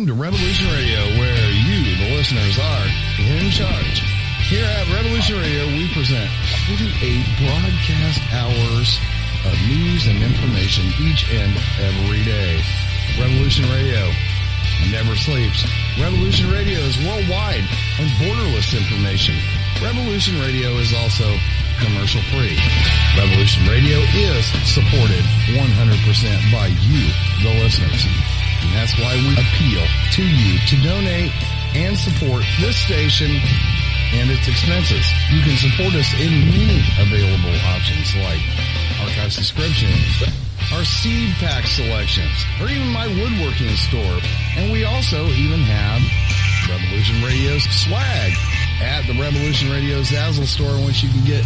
Welcome to Revolution Radio, where you, the listeners, are in charge. Here at Revolution Radio, we present 48 broadcast hours of news and information each and every day. Revolution Radio never sleeps. Revolution Radio is worldwide and borderless information. Revolution Radio is also commercial-free. Revolution Radio is supported 100% by you, the listeners. And that's why we appeal to you to donate and support this station and its expenses. You can support us in many available options like archive subscriptions, our seed pack selections, or even my woodworking store. And we also even have Revolution Radio's swag at the Revolution Radio Zazzle store, which you can get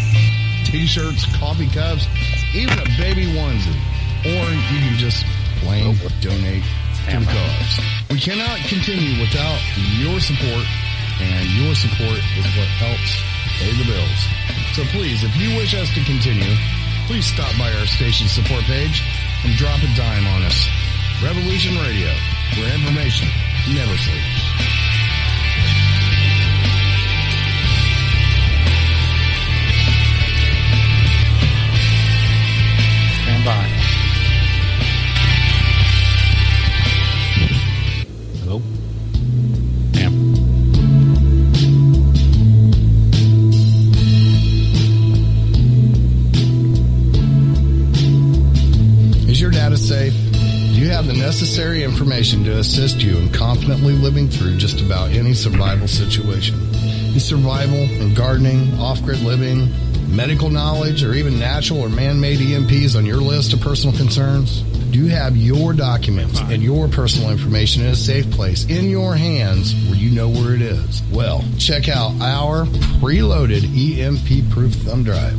t-shirts, coffee cups, even a baby onesie. Or you can just plain donate to the cause. We cannot continue without your support, and your support is what helps pay the bills. So please, if you wish us to continue, please stop by our station support page and drop a dime on us. Revolution Radio, where information never sleeps. Stand by. Hello? Damn. Is your data safe? Do you have the necessary information to assist you in confidently living through just about any survival situation? Is survival and gardening, off-grid living, medical knowledge, or even natural or man-made EMPs on your list of personal concerns? Do you have your documents and your personal information in a safe place in your hands where you know where it is? Well, check out our preloaded EMP-proof thumb drive.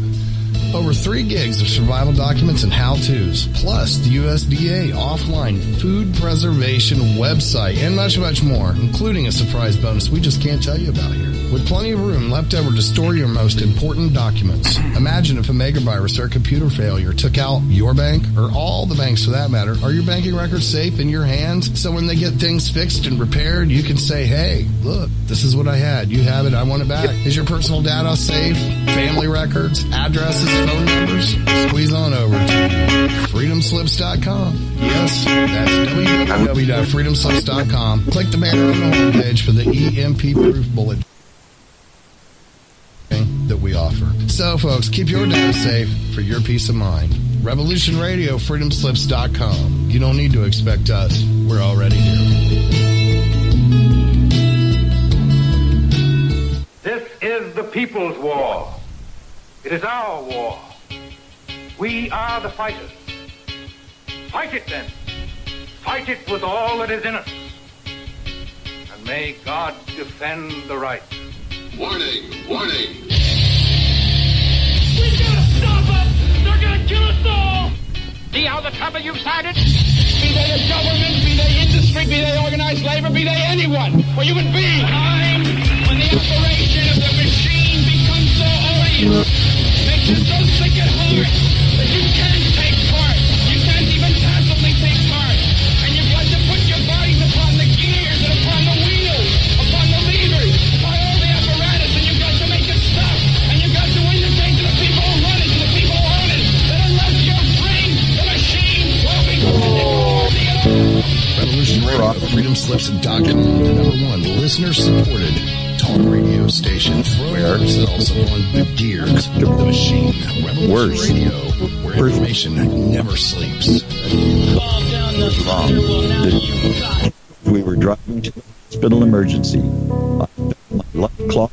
Over 3 gigs of survival documents and how-tos, plus the USDA offline food preservation website, and much, much more, including a surprise bonus we just can't tell you about here. With plenty of room left over to store your most important documents. Imagine if a megavirus or a computer failure took out your bank, or all the banks for that matter. Are your banking records safe in your hands? So when they get things fixed and repaired, you can say, hey, look, this is what I had. You have it. I want it back. Is your personal data safe? Family records, addresses, phone numbers? Squeeze on over to freedomslips.com. Yes, that's www.freedomslips.com. Click the banner on the homepage for the EMP-proof bullet that we offer. So, folks, keep your data safe for your peace of mind. Revolution Radio, freedomslips.com. You don't need to expect us. We're already here. This is the people's war. It is our war. We are the fighters. Fight it, then. Fight it with all that is in us. And may God defend the right. Warning! Warning! We gotta stop them! They're gonna kill us all! See how the trouble you've started? Be they a government, be they industry, be they organized labor, be they anyone, or human being. Time when the operation of the machine becomes so odious, makes you so sick at heart that you can't take part. You can't even passively take part. And you've got to put your bodies upon the gears and upon the wheels, upon the levers, upon all the apparatus, and you've got to make it stop. And you've got to indicate to the people who run it, to the people who own it, that unless you're free, the machine will be Revolution Radio, freedomslips.com, the #1 listener-supported talk radio station. Throw yourselves upon the gears of the machine. Revolution Radio, where information never sleeps. We were driving to the hospital emergency. My clock.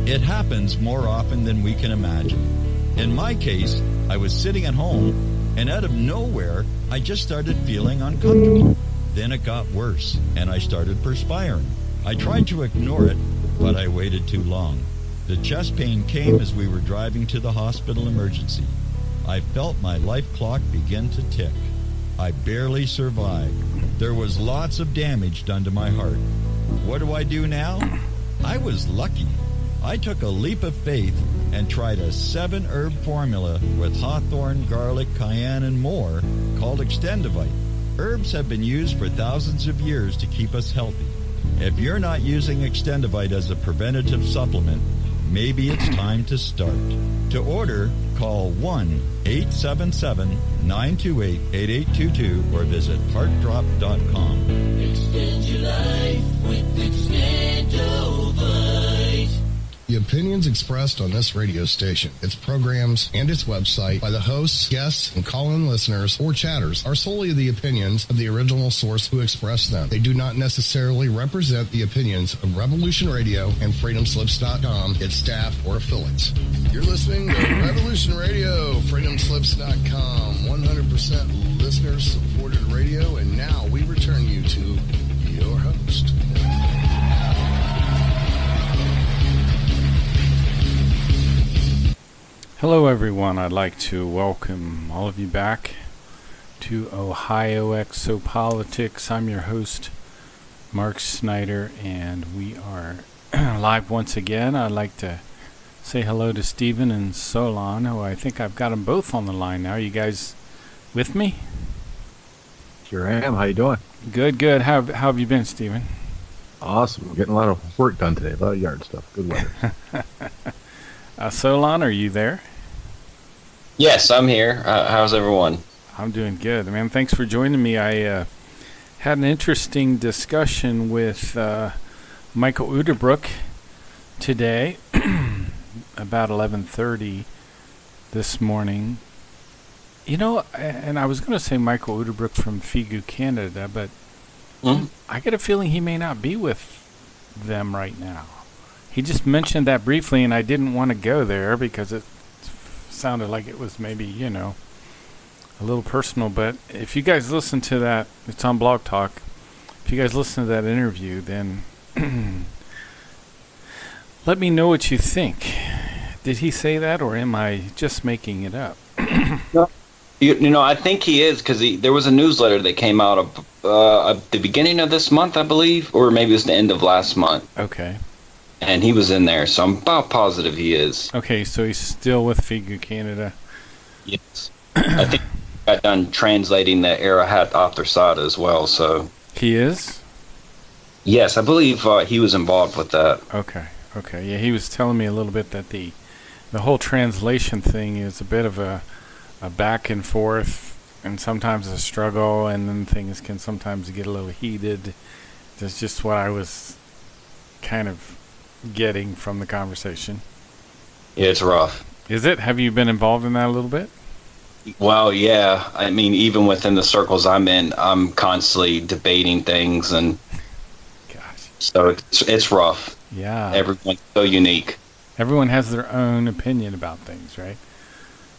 It happens more often than we can imagine. In my case, I was sitting at home, and out of nowhere, I just started feeling uncomfortable. Then it got worse, and I started perspiring. I tried to ignore it, but I waited too long. The chest pain came as we were driving to the hospital emergency. I felt my life clock begin to tick. I barely survived. There was lots of damage done to my heart. What do I do now? I was lucky. I took a leap of faith and tried a 7-herb formula with hawthorn, garlic, cayenne, and more called Extendivite. Herbs have been used for thousands of years to keep us healthy. If you're not using Extendivite as a preventative supplement, maybe it's time to start. To order, call 1-877-928-8822 or visit heartdrop.com. Extend your life with Extendivite. The opinions expressed on this radio station, its programs, and its website by the hosts, guests, and call-in listeners or chatters are solely the opinions of the original source who expressed them. They do not necessarily represent the opinions of Revolution Radio and FreedomSlips.com, its staff, or affiliates. You're listening to Revolution Radio, FreedomSlips.com, 100% listener-supported radio, and now we return you to your host. Hello everyone, I'd like to welcome all of you back to Ohio Exopolitics. I'm your host, Mark Snyder, and we are live once again. I'd like to say hello to Stephen and Solon, who I think I've got them both on the line now. You guys with me? Sure am. How you doing? Good, good. How have you been, Stephen? Awesome. We're getting a lot of work done today. A lot of yard stuff. Good weather. Solon, are you there? Yes, I'm here. How's everyone? I'm doing good, man. Thanks for joining me. I had an interesting discussion with Michael Uderbrook today about 11:30 this morning. You know, and I was going to say Michael Uderbrook from Figu, Canada, but I get a feeling he may not be with them right now. He just mentioned that briefly, and I didn't want to go there because it sounded like it was maybe, you know, a little personal. But if you guys listen to that, it's on Blog Talk. If you guys listen to that interview, then let me know what you think. Did he say that, or am I just making it up? You know, I think he is, because there was a newsletter that came out of the beginning of this month, I believe, or maybe it was the end of last month. Okay. And he was in there, so I'm about positive he is. Okay, so he's still with Figu, Canada. Yes. I think he got done translating the Arahat Author as well, so... He is? Yes, I believe he was involved with that. Okay. Yeah, he was telling me a little bit that the whole translation thing is a bit of a back and forth, and sometimes a struggle, and then things can sometimes get a little heated. That's just what I was kind of getting from the conversation. Yeah, it's rough. Is it? Have you been involved in that a little bit? Well, yeah. I mean, even within the circles I'm in, I'm constantly debating things, and so it's rough. Yeah. Everyone's so unique. Everyone has their own opinion about things, right?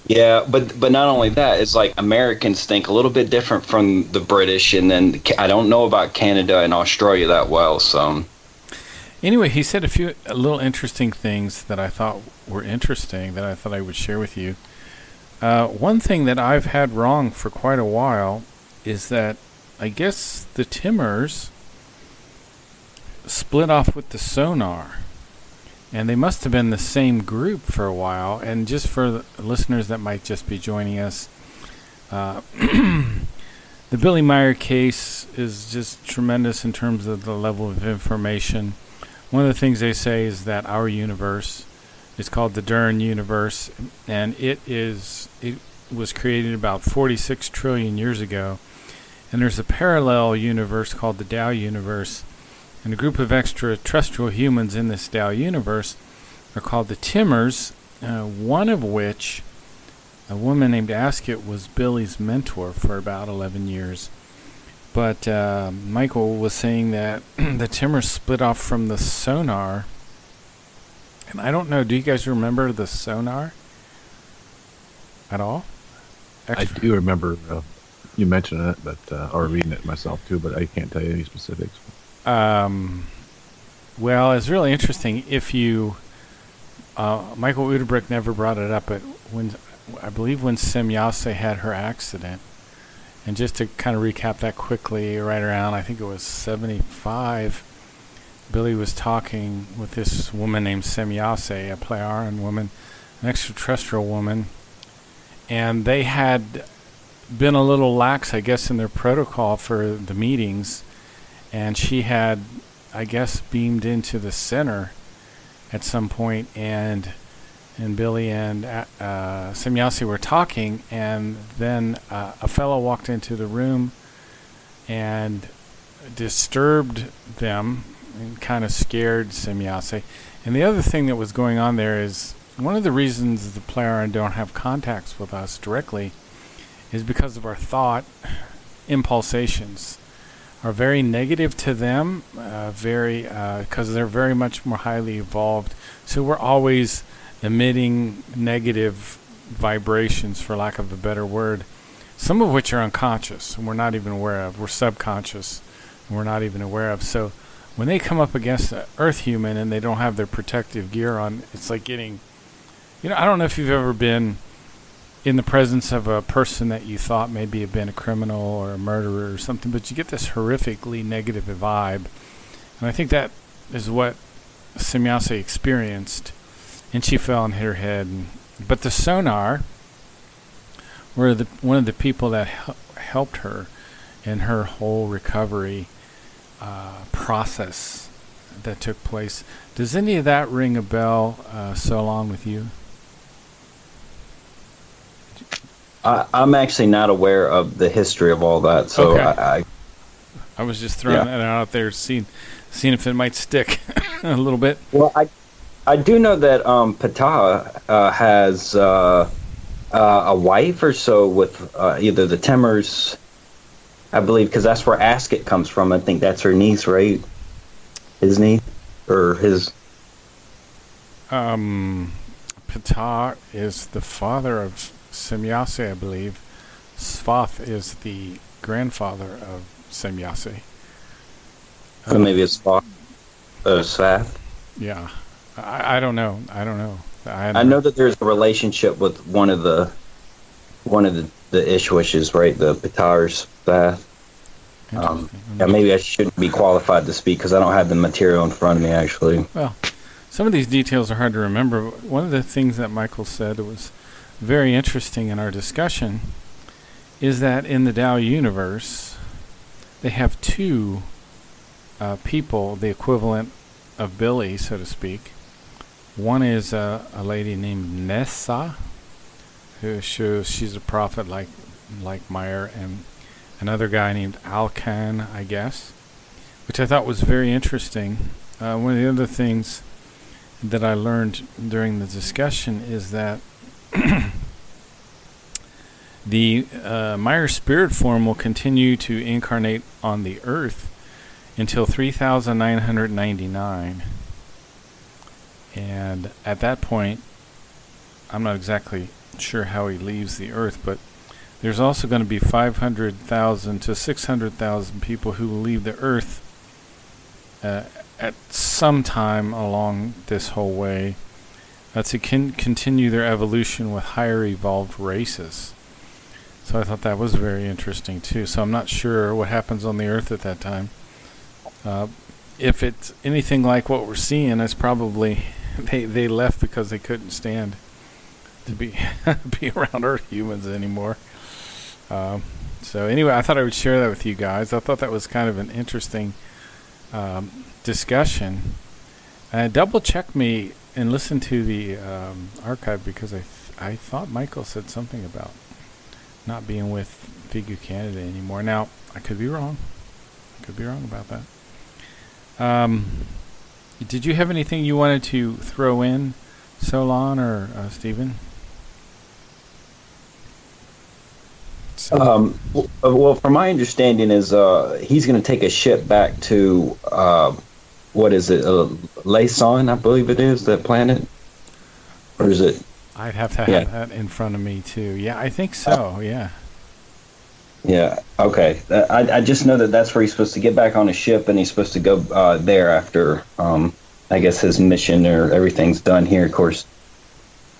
Yeah, but not only that, it's like Americans think a little bit different from the British, and then I don't know about Canada and Australia that well, so... Anyway, he said a few little interesting things that I thought were interesting that I thought I would share with you. One thing that I've had wrong for quite a while is that I guess the Timmers split off with the Sonar. And they must have been the same group for a while. And just for the listeners that might just be joining us, the Billy Meyer case is just tremendous in terms of the level of information. One of the things they say is that our universe is called the Dern universe, and it was created about 46 trillion years ago. And there's a parallel universe called the Dow universe, and a group of extraterrestrial humans in this Dow universe are called the Timmers, one of which, a woman named Ascot, was Billy's mentor for about 11 years. But Michael was saying that the Timmers split off from the Sonar. And I don't know, do you guys remember the Sonar at all? I do remember you mentioning it, but or reading it myself too, but I can't tell you any specifics. Well, it's really interesting. If you... Michael Uderbrook never brought it up, but I believe when Semyase had her accident, and just to kind of recap that quickly, right around, I think it was 75, Billy was talking with this woman named Semyase, a Plejaren woman, an extraterrestrial woman, and they had been a little lax, I guess, in their protocol for the meetings, and she had, I guess, beamed into the center at some point, and Billy and Semyase were talking, and then a fellow walked into the room and disturbed them and kind of scared Semyase. And the other thing that was going on there is one of the reasons the Plejaren don't have contacts with us directly is because of our thought impulsations are very negative to them, because they're very much more highly evolved. So we're always emitting negative vibrations, for lack of a better word, some of which are unconscious and we're not even aware of. We're subconscious and we're not even aware of. So when they come up against an Earth human and they don't have their protective gear on, it's like getting, I don't know if you've ever been in the presence of a person that you thought maybe had been a criminal or a murderer or something, but you get this horrifically negative vibe. And I think that is what Semyase experienced, and she fell and hit her head. But the sonar were one of the people that helped her in her whole recovery process that took place. Does any of that ring a bell, Solon, with you? I'm actually not aware of the history of all that, so okay. I was just throwing that out there, seeing if it might stick a little bit. Well, I do know that Ptah has a wife or so with either the Temers, I believe, because that's where Asket comes from. I think that's her niece, right? His niece? Or his... Ptah is the father of Semyase, I believe. Svath is the grandfather of Semyase. So maybe it's Svath? Yeah. I don't know. I know that there's a relationship with one of the Ishwishes, right? The Ptah's Svath. Yeah, maybe I shouldn't be qualified to speak because I don't have the material in front of me, actually. Well, some of these details are hard to remember. One of the things that Michael said was very interesting in our discussion is that in the Tao universe, they have two people, the equivalent of Billy, so to speak. One is a lady named Nessa, who shows she's a prophet like Meyer, and another guy named Alkan, I guess, which I thought was very interesting. One of the other things that I learned during the discussion is that the Meyer spirit form will continue to incarnate on the earth until 3,999. And at that point, I'm not exactly sure how he leaves the earth, but there's also going to be 500,000 to 600,000 people who will leave the earth at some time along this whole way to continue their evolution with higher evolved races. So I thought that was very interesting too. So I'm not sure what happens on the earth at that time. If it's anything like what we're seeing, it's probably they left because they couldn't stand to be around Earth humans anymore. So anyway, I thought I would share that with you guys. I thought that was kind of an interesting discussion. Double check me and listen to the archive, because I thought Michael said something about not being with Figu Canada anymore. Now, I could be wrong. About that. Did you have anything you wanted to throw in, Solon or Stephen? Well, from my understanding is he's going to take a ship back to what is it, Layson, I believe it is, that planet, or is it? I'd have to have that in front of me too. Yeah, I think so. Yeah. Yeah. Okay. I just know that that's where he's supposed to get back on a ship, and he's supposed to go there after I guess his mission or everything's done here. Of course,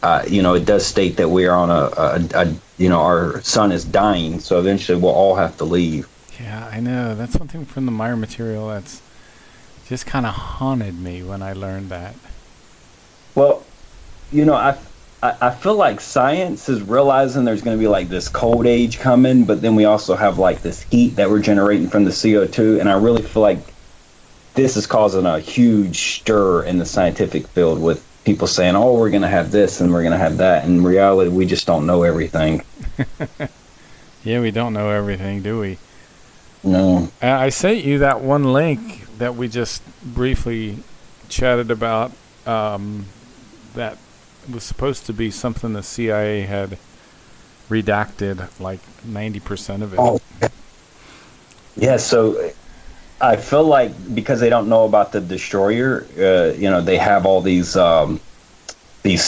it does state that we are on our sun is dying, so eventually we'll all have to leave. Yeah, I know. That's one thing from the Meyer material just kind of haunted me when I learned that. Well, I feel like science is realizing there's going to be like this cold age coming, but then we also have like this heat that we're generating from the CO2, and I really feel like this is causing a huge stir in the scientific field with people saying, oh, we're going to have this and we're going to have that. In reality, we just don't know everything. Yeah, we don't know everything, do we? No. I sent you that one link that we just briefly chatted about, that was supposed to be something the CIA had redacted, like 90% of it. Oh, yeah. So I feel like because they don't know about the destroyer, they have all these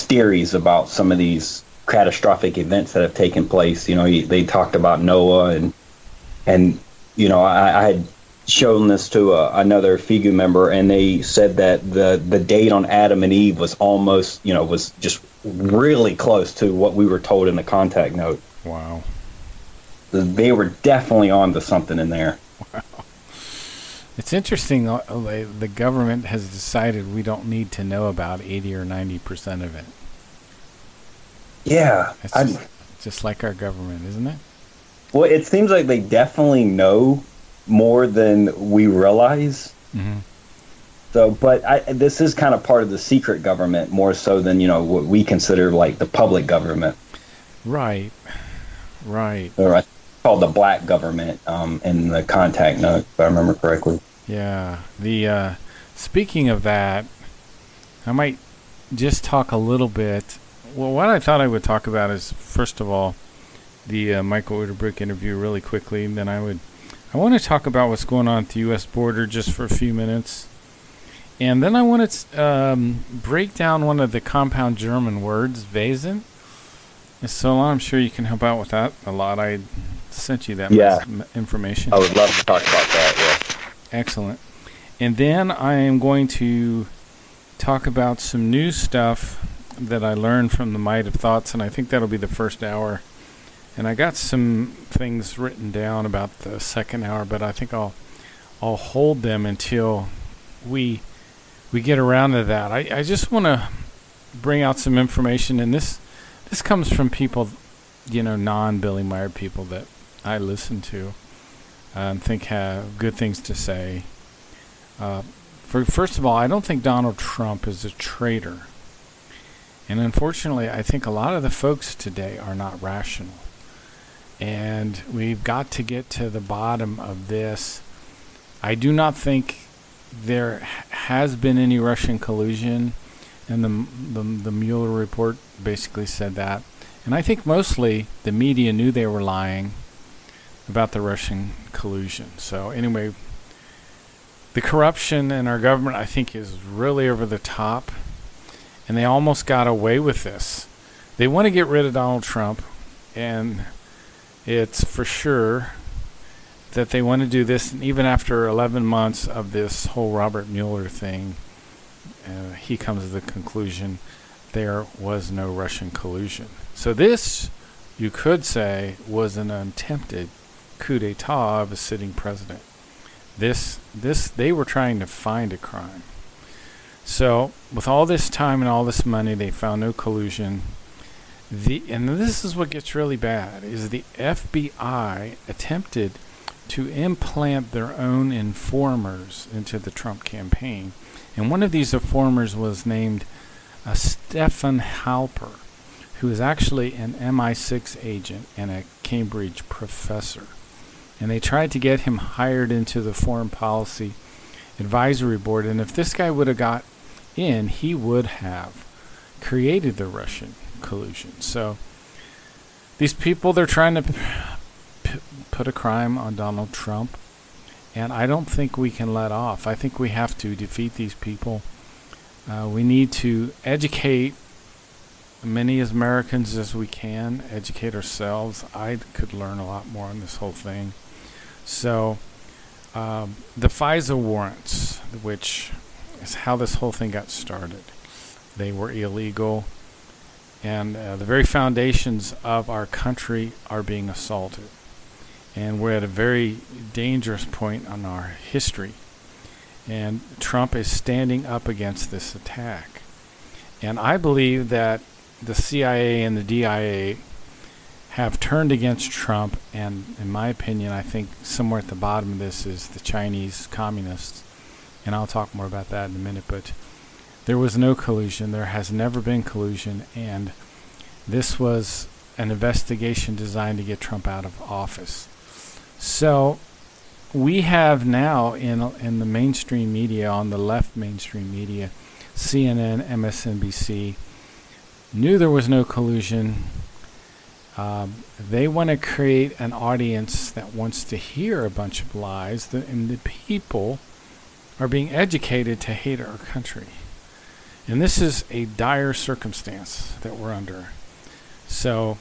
theories about some of these catastrophic events that have taken place. They talked about Noah and I had shown this to another FIGU member, and they said that the date on Adam and Eve was almost, was just really close to what we were told in the contact note. Wow. They were definitely on to something in there. Wow. It's interesting. The government has decided we don't need to know about 80 or 90% of it. Yeah. It's just like our government, isn't it? Well, it seems like they definitely know more than we realize. Mm-hmm. So, but this is kind of part of the secret government more so than, what we consider like the public government. Right. Or called the black government in the contact note, if I remember correctly. Yeah. Speaking of that, I might just talk a little bit. Well, what I thought I would talk about is, first of all, the Michael Uderbrook interview really quickly, and then I want to talk about what's going on at the U.S. border just for a few minutes. And then I want to break down one of the compound German words, Wesen. And Solon, I'm sure you can help out with that a lot. I sent you that information. I would love to talk about that, yeah. Excellent. And then I am going to talk about some new stuff that I learned from the Might of Thoughts, and I think that'll be the first hour. And I got some things written down about the second hour, but I think I'll hold them until we get around to that. I just want to bring out some information, and this comes from people, non-Billy Meyer people that I listen to and think have good things to say. First of all, I don't think Donald Trump is a traitor. And unfortunately, I think a lot of the folks today are not rational. And we've got to get to the bottom of this. I do not think there has been any Russian collusion, and the Mueller report basically said that. And I think mostly the media knew they were lying about the Russian collusion. So anyway, the corruption in our government, I think, is really over the top, and they almost got away with this. They want to get rid of Donald Trump, and it's for sure that they want to do this. And even after 11 months of this whole Robert Mueller thing, he comes to the conclusion there was no Russian collusion. So this, you could say, was an attempted coup d'etat of a sitting president. This they were trying to find a crime. So with all this time and all this money, they found no collusion. And this is what gets really bad, is the FBI attempted to implant their own informers into the Trump campaign. And one of these informers was named Stefan Halper, who is actually an MI6 agent and a Cambridge professor. And they tried to get him hired into the Foreign Policy Advisory Board. And if this guy would have got in, he would have created the Russian collusion. So these people, they're trying to put a crime on Donald Trump, and I don't think we can let off. I think we have to defeat these people. We need to educate many as Americans as we can, educate ourselves. I could learn a lot more on this whole thing. So the FISA warrants, which is how this whole thing got started, they were illegal. And the very foundations of our country are being assaulted. And we're at a very dangerous point in our history. And Trump is standing up against this attack. And I believe that the CIA and the DIA have turned against Trump, and in my opinion, I think somewhere at the bottom of this is the Chinese communists. And I'll talk more about that in a minute, but there was no collusion. There has never been collusion, and this was an investigation designed to get Trump out of office. So we have now in the mainstream media, on the left mainstream media, CNN, MSNBC, knew there was no collusion. They want to create an audience that wants to hear a bunch of lies, and the people are being educated to hate our country. And this is a dire circumstance that we're under. So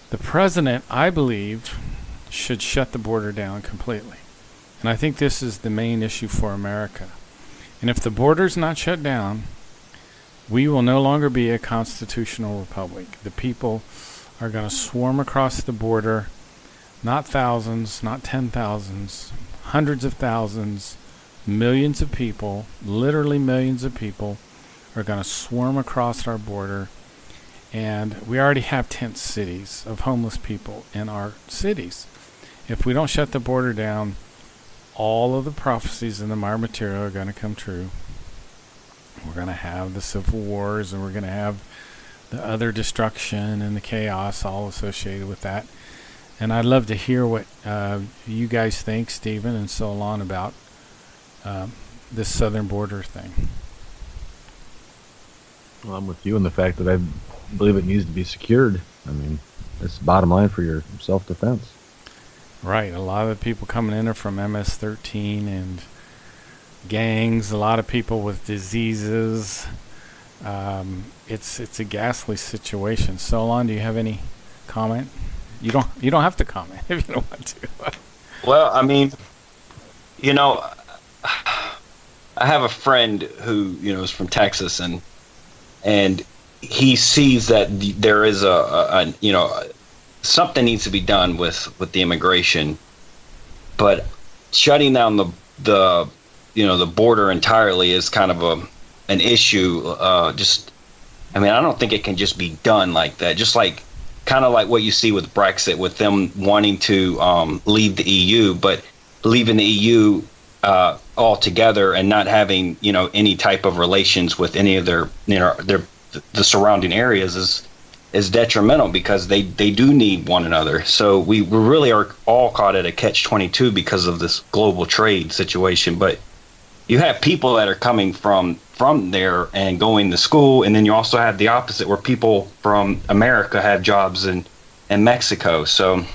the president, I believe, should shut the border down completely. And I think this is the main issue for America. And if the border's not shut down, we will no longer be a constitutional republic. The people are going to swarm across the border, not thousands, not 10,000s, hundreds of thousands, millions of people, literally millions of people are going to swarm across our border. And we already have tent cities of homeless people in our cities. If we don't shut the border down, all of the prophecies in the Maya material are going to come true. We're going to have the civil wars, and we're going to have the other destruction and the chaos all associated with that. And I'd love to hear what you guys think, Stephen and Solon, about this southern border thing. Well, I'm with you in the fact that I believe it needs to be secured. I mean, that's the bottom line for your self-defense. Right. A lot of the people coming in are from MS-13 and gangs. A lot of people with diseases. It's a ghastly situation. Solon, do you have any comment? You don't have to comment if you don't want to. Well, I mean, I have a friend who is from Texas, and he sees that there is a something needs to be done with the immigration, but shutting down the border entirely is kind of an issue. I don't think it can just be done like that. Just like kind of like what you see with Brexit, with them wanting to leave the EU, but leaving the EU altogether and not having any type of relations with any of the surrounding areas is detrimental, because they do need one another. So we really are all caught at a catch-22 because of this global trade situation. But you have people that are coming from there and going to school, and then you also have the opposite, where people from America have jobs in Mexico. So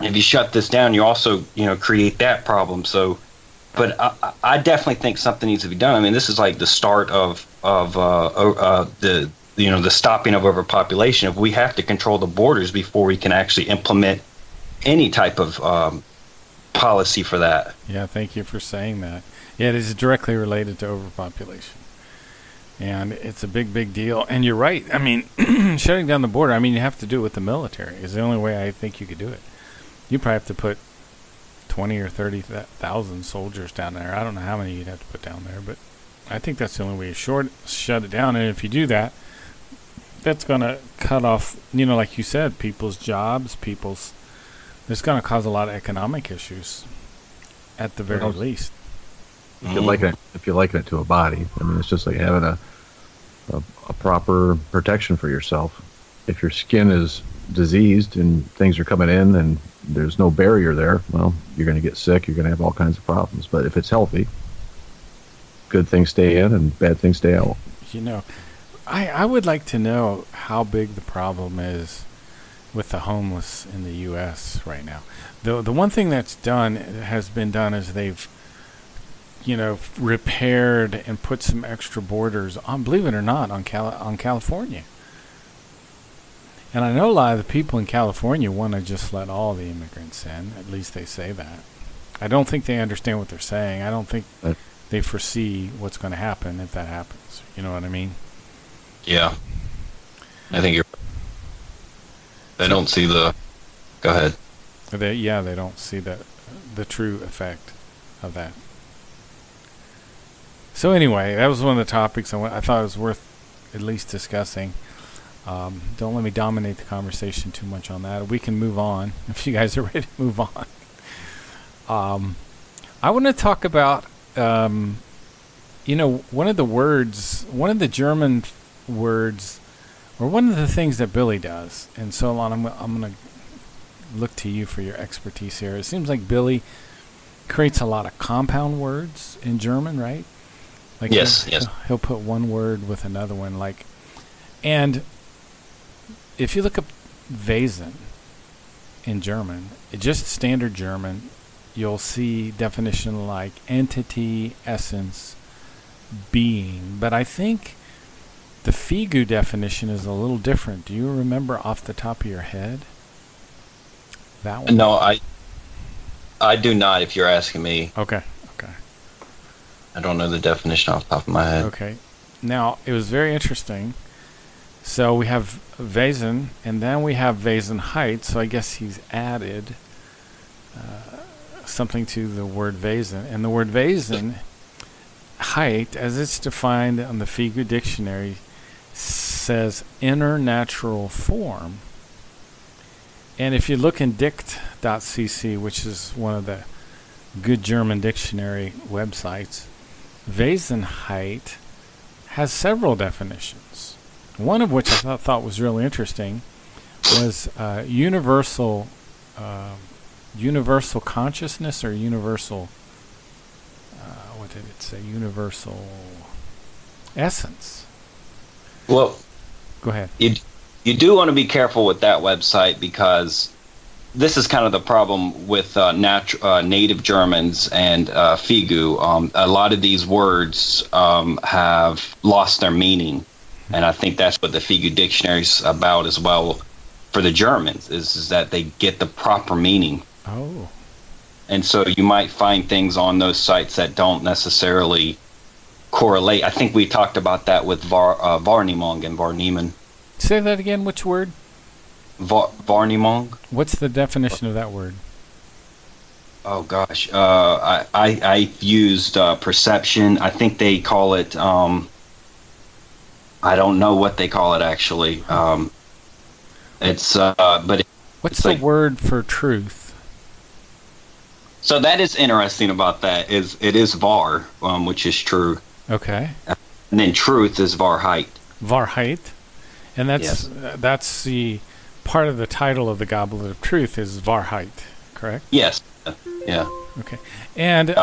if you shut this down, you also create that problem. So, but I definitely think something needs to be done. I mean, this is like the start of the stopping of overpopulation. If we have to control the borders before we can actually implement any type of policy for that. Yeah, thank you for saying that. Yeah, it is directly related to overpopulation. And it's a big, big deal. And you're right. I mean, shutting down the border, you have to do it with the military. Is the only way I think you could do it. You probably have to put 20 or 30,000 soldiers down there. I don't know how many you'd have to put down there, but I think that's the only way to shut it down. And if you do that, that's going to cut off, like you said, people's jobs, it's going to cause a lot of economic issues at the very least. If you liken it to a body, it's just like having a proper protection for yourself. If your skin is diseased and things are coming in and there's no barrier there, well, you're going to get sick. You're going to have all kinds of problems. But if it's healthy, good things stay in and bad things stay out. I would like to know how big the problem is with the homeless in the U.S. right now. The one thing has been done is they've repaired and put some extra borders on, believe it or not, on California. And I know a lot of the people in California want to just let all the immigrants in. At least they say that. I don't think they understand what they're saying. I don't think they foresee what's going to happen if that happens. You know what I mean? Yeah. I think they don't see the... Go ahead. They don't see the true effect of that. So anyway, that was one of the topics I thought it was worth at least discussing. Don't let me dominate the conversation too much on that. We can move on if you guys are ready to move on. I want to talk about, one of the German words, or one of the things that Billy does. And Solon, I'm going to look to you for your expertise here. It seems like Billy creates a lot of compound words in German, right? Like yes. He'll put one word with another one, and if you look up Wesen in German, just standard German, you'll see definition like entity, essence, being. But I think the Figu definition is a little different. Do you remember off the top of your head that one? No, I do not. If you're asking me, okay. I don't know the definition off the top of my head. Okay. Now, it was very interesting. So we have Wesen, and then we have Wesenheit. So I guess he's added something to the word Wesen. And the word Wesenheit, as it's defined on the Figu dictionary, says inner natural form. And if you look in dict.cc, which is one of the good German dictionary websites, Wesenheit has several definitions. One of which I thought was really interesting was universal consciousness, or universal, what did it say? Universal essence. Well, go ahead. You do want to be careful with that website, because this is kind of the problem with native Germans and Figu. A lot of these words have lost their meaning, and I think that's what the Figu dictionary's about as well for the Germans, is that they get the proper meaning. Oh. And so you might find things on those sites that don't necessarily correlate. I think we talked about that with Wahrnehmung and Wahrnehmen. Say that again, which word? Wahrnehmung. What's the definition of that word? Oh gosh, I used perception. I think they call it. I don't know what they call it actually. It's but what's the word for truth? So that is interesting about that. It is var, which is true. Okay. And then truth is Wahrheit. Wahrheit, and that's the part of the title of the Goblet of Truth is Wahrheit, correct? Yes. Yeah. Okay. And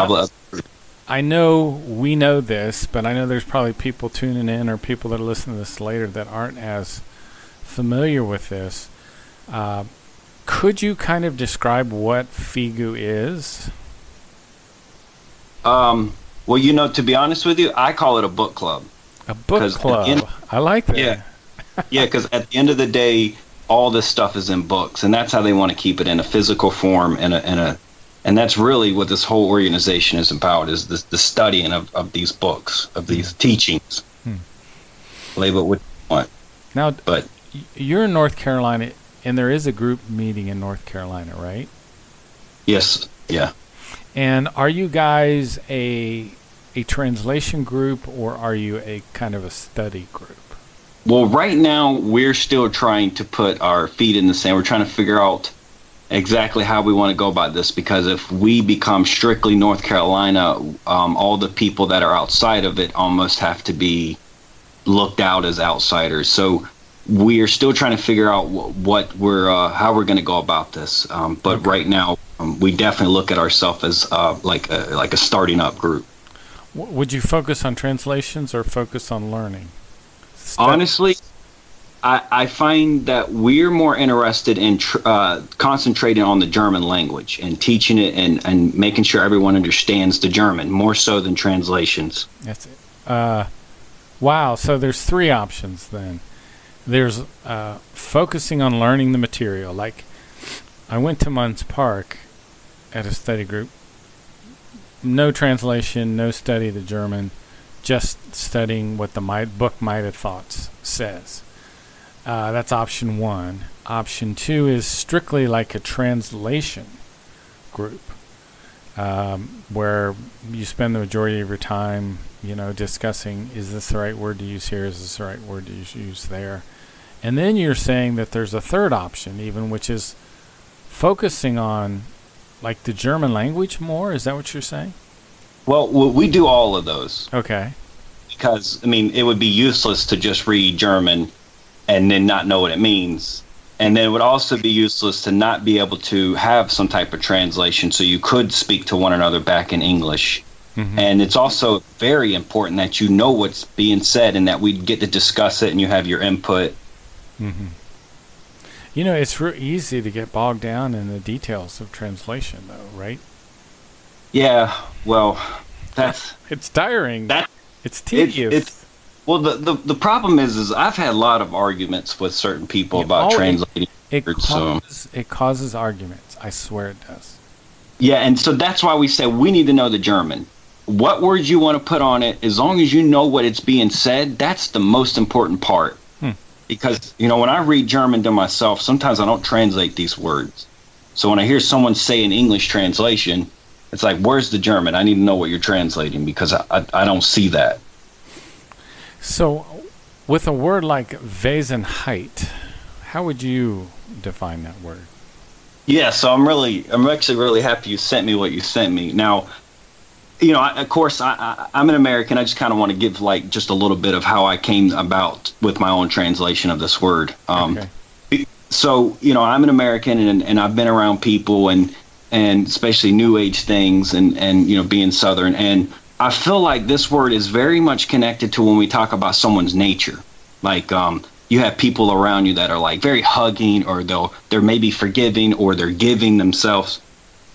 I know we know this, but I know there's probably people tuning in or people that are listening to this later that aren't as familiar with this. Could you kind of describe what Figu is? Well, to be honest with you, I call it a book club. A book club. I like that. Yeah. Yeah, because at the end of the day, all this stuff is in books, and that's how they want to keep it in a physical form, and that's really what this whole organization is about, is the studying of these books, of these teachings. Label it what you want. Now, but you're in North Carolina, and there is a group meeting in North Carolina, right? Yes. Yeah. And are you guys a translation group, or are you a kind of a study group? Well, right now, we're still trying to put our feet in the sand. We're trying to figure out exactly how we want to go about this, because if we become strictly North Carolina, all the people that are outside of it almost have to be looked out as outsiders. So we are still trying to figure out how we're going to go about this. But right now, we definitely look at ourselves as like a starting up group. Would you focus on translations or focus on learning? Honestly, I find that we're more interested in concentrating on the German language and teaching it and making sure everyone understands the German, more so than translations. That's it. Wow, so there's three options then. There's focusing on learning the material. Like, I went to Munz Park at a study group. No translation, no study of the German, just studying what the book Might Have Thoughts says. That's option one. Option two is strictly like a translation group. where you spend the majority of your time, discussing, is this the right word to use here? Is this the right word to use there? And then you're saying that there's a third option even, which is focusing on like the German language more. Is that what you're saying? Well, we do all of those. Okay. Because, it would be useless to just read German and then not know what it means. And then it would also be useless to not be able to have some type of translation so you could speak to one another back in English. Mm-hmm. And it's also very important that you know what's being said and that we get to discuss it and you have your input. Mm-hmm. It's real easy to get bogged down in the details of translation, though, right? Yeah, well, it's tiring. It's tedious. Well, the problem is I've had a lot of arguments with certain people about translating. It causes arguments. I swear it does. Yeah, and so that's why we say we need to know the German. What words you want to put on it, as long as you know what it's being said, that's the most important part. Because, when I read German to myself, sometimes I don't translate these words. So when I hear someone say an English translation, it's like, where's the German? I need to know what you're translating because I don't see that. So with a word like Wesenheit, how would you define that word? Yeah, so I'm actually really happy you sent me what you sent me. Now, of course, I'm an American. I just kind of want to give just a little bit of how I came about with my own translation of this word. Okay. So, I'm an American and I've been around people and especially New Age things and being Southern. And I feel like this word is very much connected to when we talk about someone's nature. Like, you have people around you that are like very hugging, or they're maybe forgiving, or they're giving themselves.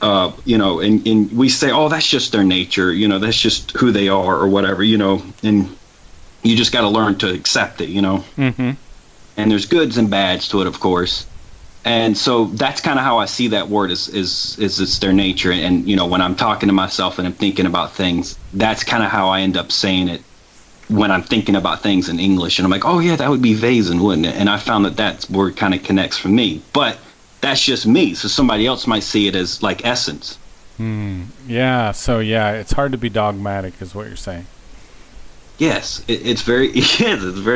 And we say, oh, that's just their nature, that's just who they are or whatever, and you just got to learn to accept it, Mm-hmm. And there's goods and bads to it, of course. And so that's kind of how I see that word is it's their nature. And, when I'm talking to myself and I'm thinking about things, that's kind of how I end up saying it when I'm thinking about things in English. And I'm like, oh, yeah, that would be Wesen, wouldn't it? And I found that word kind of connects for me. But that's just me. So somebody else might see it as like essence. Yeah. So it's hard to be dogmatic, is what you're saying. Yes, it's very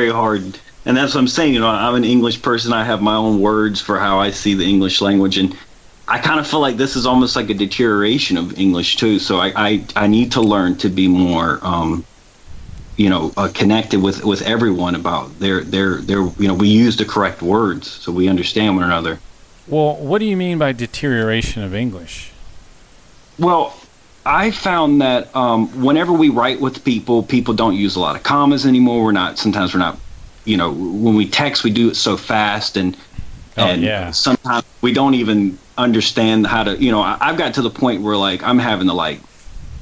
hard. And that's what I'm saying. I'm an English person. I have my own words for how I see the English language, and I kind of feel like this is almost like a deterioration of English too. So I need to learn to be more, connected with everyone about their we use the correct words so we understand one another. Well, what do you mean by deterioration of English? Well, I found that whenever we write with people don't use a lot of commas anymore. Sometimes we're not, when we text, we do it so fast, and sometimes we don't even understand how to, I've got to the point where like I'm having to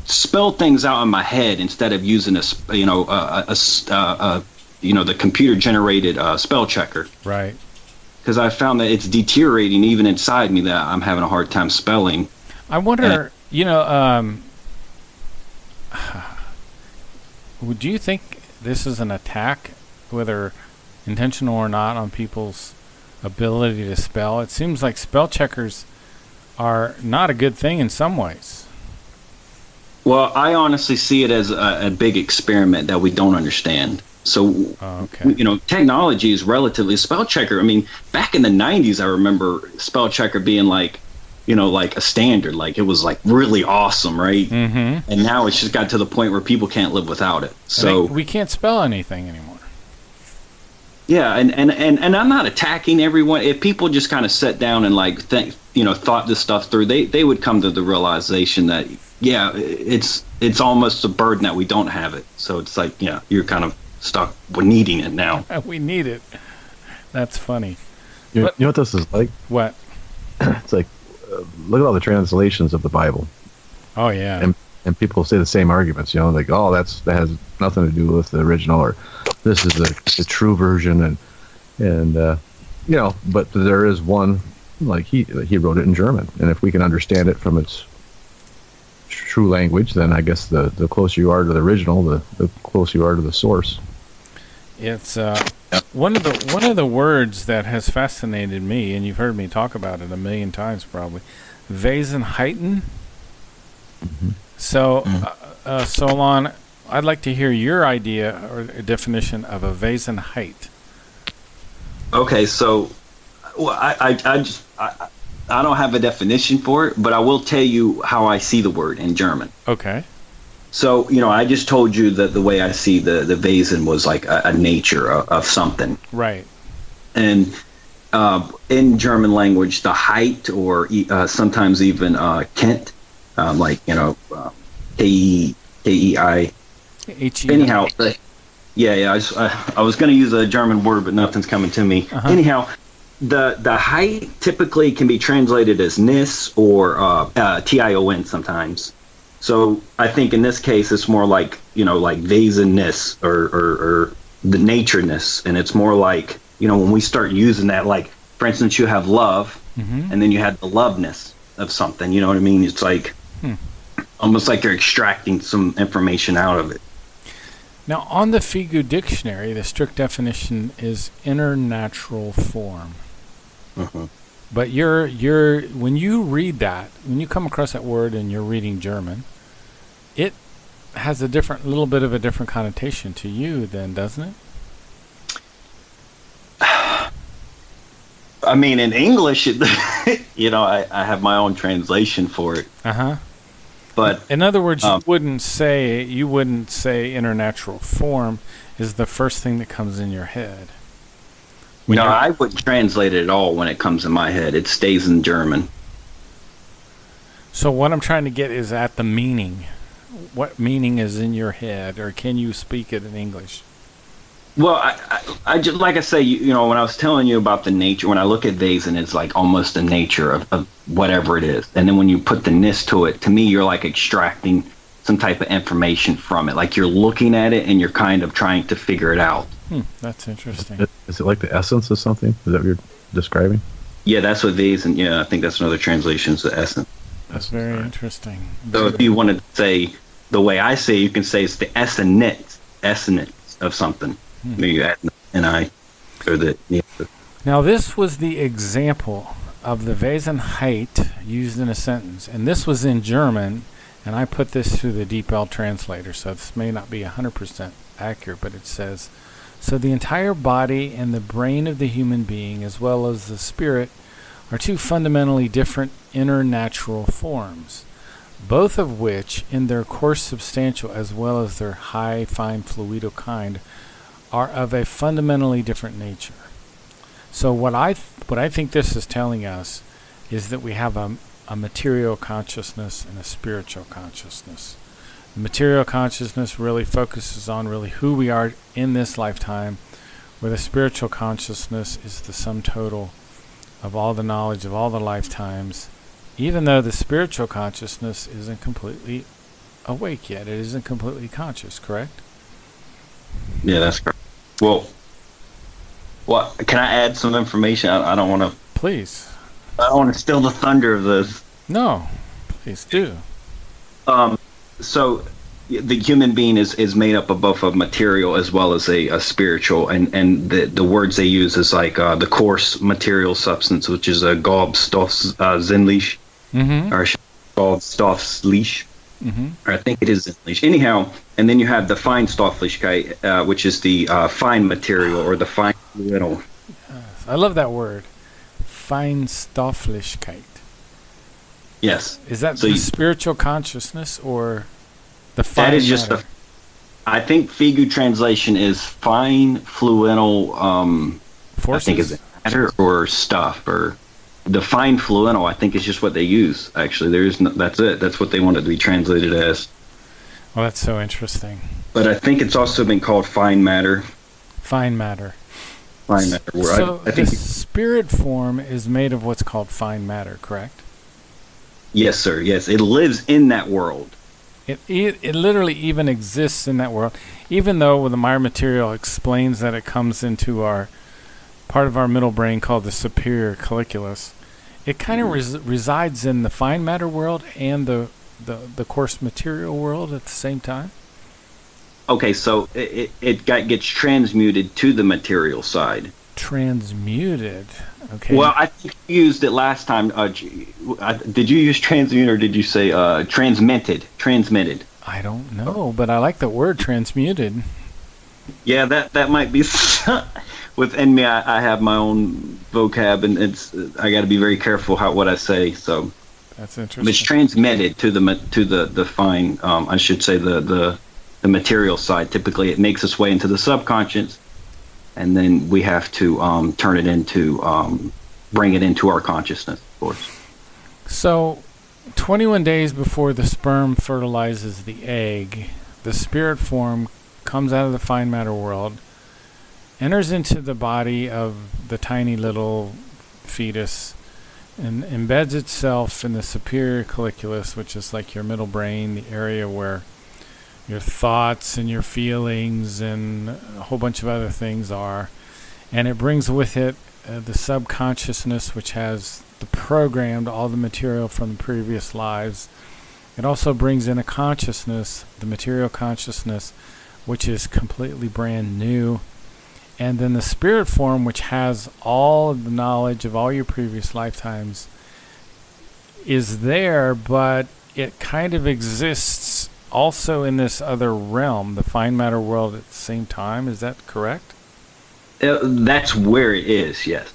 spell things out in my head instead of using the computer generated spell checker. Right. Because I found that it's deteriorating even inside me, that I'm having a hard time spelling. I wonder, do you think this is an attack, whether intentional or not, on people's ability to spell? It seems like spell checkers are not a good thing in some ways. Well, I honestly see it as a big experiment that we don't understand. So, technology is relatively spell checker. I mean, back in the 90s, I remember spell checker being like a standard, like it was like really awesome, right? Mm-hmm. And now it's just got to the point where people can't live without it. So we can't spell anything anymore. Yeah, and I'm not attacking everyone. If people just kind of sat down and thought this stuff through, they would come to the realization that it's almost a burden that we don't have it. So it's like you're kind of stuck with needing it now. We need it. That's funny. You know what this is like? What? It's like, look at all the translations of the Bible. Oh, yeah. And people say the same arguments, like, oh, that has nothing to do with the original, or this is the true version, and but there is one, like he wrote it in German, and if we can understand it from its true language, then I guess the closer you are to the original, the closer you are to the source. It's one of the words that has fascinated me, and you've heard me talk about it a million times probably. Wesenheiten. So, Solon, I'd like to hear your idea or definition of a vase and height. Okay, so I don't have a definition for it, but I will tell you how I see the word in German. Okay. So, I just told you that the way I see the Wesen was like a nature of something. Right. And in German language, the height or sometimes even Kent, K-E-I. H-E-I. Anyhow, I was going to use a German word, but nothing's coming to me. Anyhow, the height typically can be translated as nis or tion sometimes. So I think in this case it's more like Wesenness or the natureness, and it's more like when we start using that, like for instance, you have love, and then you have the loveness of something. You know what I mean? It's like almost like you're extracting some information out of it. Now, on the Figu dictionary, the strict definition is inner natural form. But when you read that, when you come across that word and you're reading German, it has a little bit of a different connotation to you then, doesn't it? I mean, in English, I have my own translation for it. But in other words, you wouldn't say inner natural form is the first thing that comes in your head. No, I wouldn't translate it at all when it comes in my head. It stays in German. So what I'm trying to get is at the meaning. What meaning is in your head, or can you speak it in English? Well, I just, like I say, when I was telling you about the nature, when I look at Wesen, it's like almost the nature of whatever it is. And then when you put the ness to it, to me, you're like extracting some type of information from it. Like you're looking at it and you're kind of trying to figure it out. That's interesting. Is it like the essence of something? Is that what you're describing? Yeah, that's what Wesen, I think that's another translation, is the essence. That's very interesting. So if you wanted to say, the way I say, you can say it's the essence of something. Maybe add an I, or the. Yeah. Now, this was the example of the Wesenheit used in a sentence, and this was in German, and I put this through the DeepL translator, so this may not be 100% accurate, but it says, so the entire body and the brain of the human being, as well as the spirit, are two fundamentally different inner natural forms, both of which, in their coarse substantial as well as their high fine fluido kind, are of a fundamentally different nature. So what I think this is telling us is that we have a material consciousness and a spiritual consciousness. The material consciousness really focuses on really who we are in this lifetime, where the spiritual consciousness is the sum total of all the knowledge of all the lifetimes, even though the spiritual consciousness isn't completely awake yet. It isn't completely conscious, correct? Yeah, that's correct. Well, can I add some information? I don't want to. Please. I don't want to steal the thunder of this. No, please do. So the human being is made up of both a material as well as a spiritual, and the words they use is like the coarse material substance, which is a Gobstoffsinnlich, or Gobstoffslich. Or I think it is English. Anyhow, and then you have the Feinstofflichkeit, which is the fine material or the fine fluid. I love that word, Feinstofflichkeit. Yes. Is that the spiritual consciousness or the fine That is just matter? I think Figu translation is fine fluidal. Forces? I think is matter or stuff or. The fine fluidal, I think, is just what they use. Actually, that's it. That's what they want it to be translated as. Well, that's so interesting. But I think it's also been called fine matter. Fine matter. Fine matter. So I think the spirit form is made of what's called fine matter, correct? Yes, sir. Yes, it lives in that world. It literally even exists in that world, even though the Meyer material explains that it comes into our part of our middle brain called the superior colliculus. It kind of resides in the fine matter world and the coarse material world at the same time. Okay, so it gets transmuted to the material side. Transmuted. Okay. Well, I think you used it last time. Did you use transmute or did you say transmitted? Transmitted. I don't know, but I like the word transmuted. Yeah, that might be within me. I have my own vocab, and I got to be very careful what I say. So that's interesting. It's transmitted to the fine. I should say the material side. Typically, it makes its way into the subconscious, and then we have to turn it into bring it into our consciousness, of course. So, 21 days before the sperm fertilizes the egg, the spirit form comes out of the fine matter world, enters into the body of the tiny little fetus, and embeds itself in the superior colliculus, which is like your middle brain, the area where your thoughts and your feelings and a whole bunch of other things are. And it brings with it the subconsciousness, which has the programmed all the material from the previous lives. It also brings in a consciousness, the material consciousness, which is completely brand new. And then the spirit form, which has all of the knowledge of all your previous lifetimes, is there, but it kind of exists also in this other realm, the fine matter world, at the same time. Is that correct? That's where it is. Yes.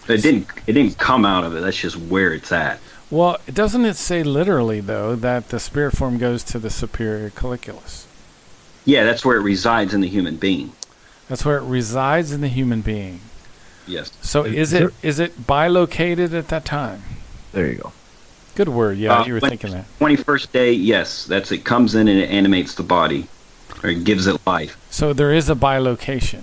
It didn't come out of it. That's just where it's at. Well, doesn't it say literally, though, that the spirit form goes to the superior colliculus? Yeah, that's where it resides in the human being. That's where it resides in the human being. Yes. So is it bilocated at that time? There you go. Good word. Yeah, you were thinking that. 21st day, yes. It comes in and it animates the body, or it gives it life. So there is a bilocation.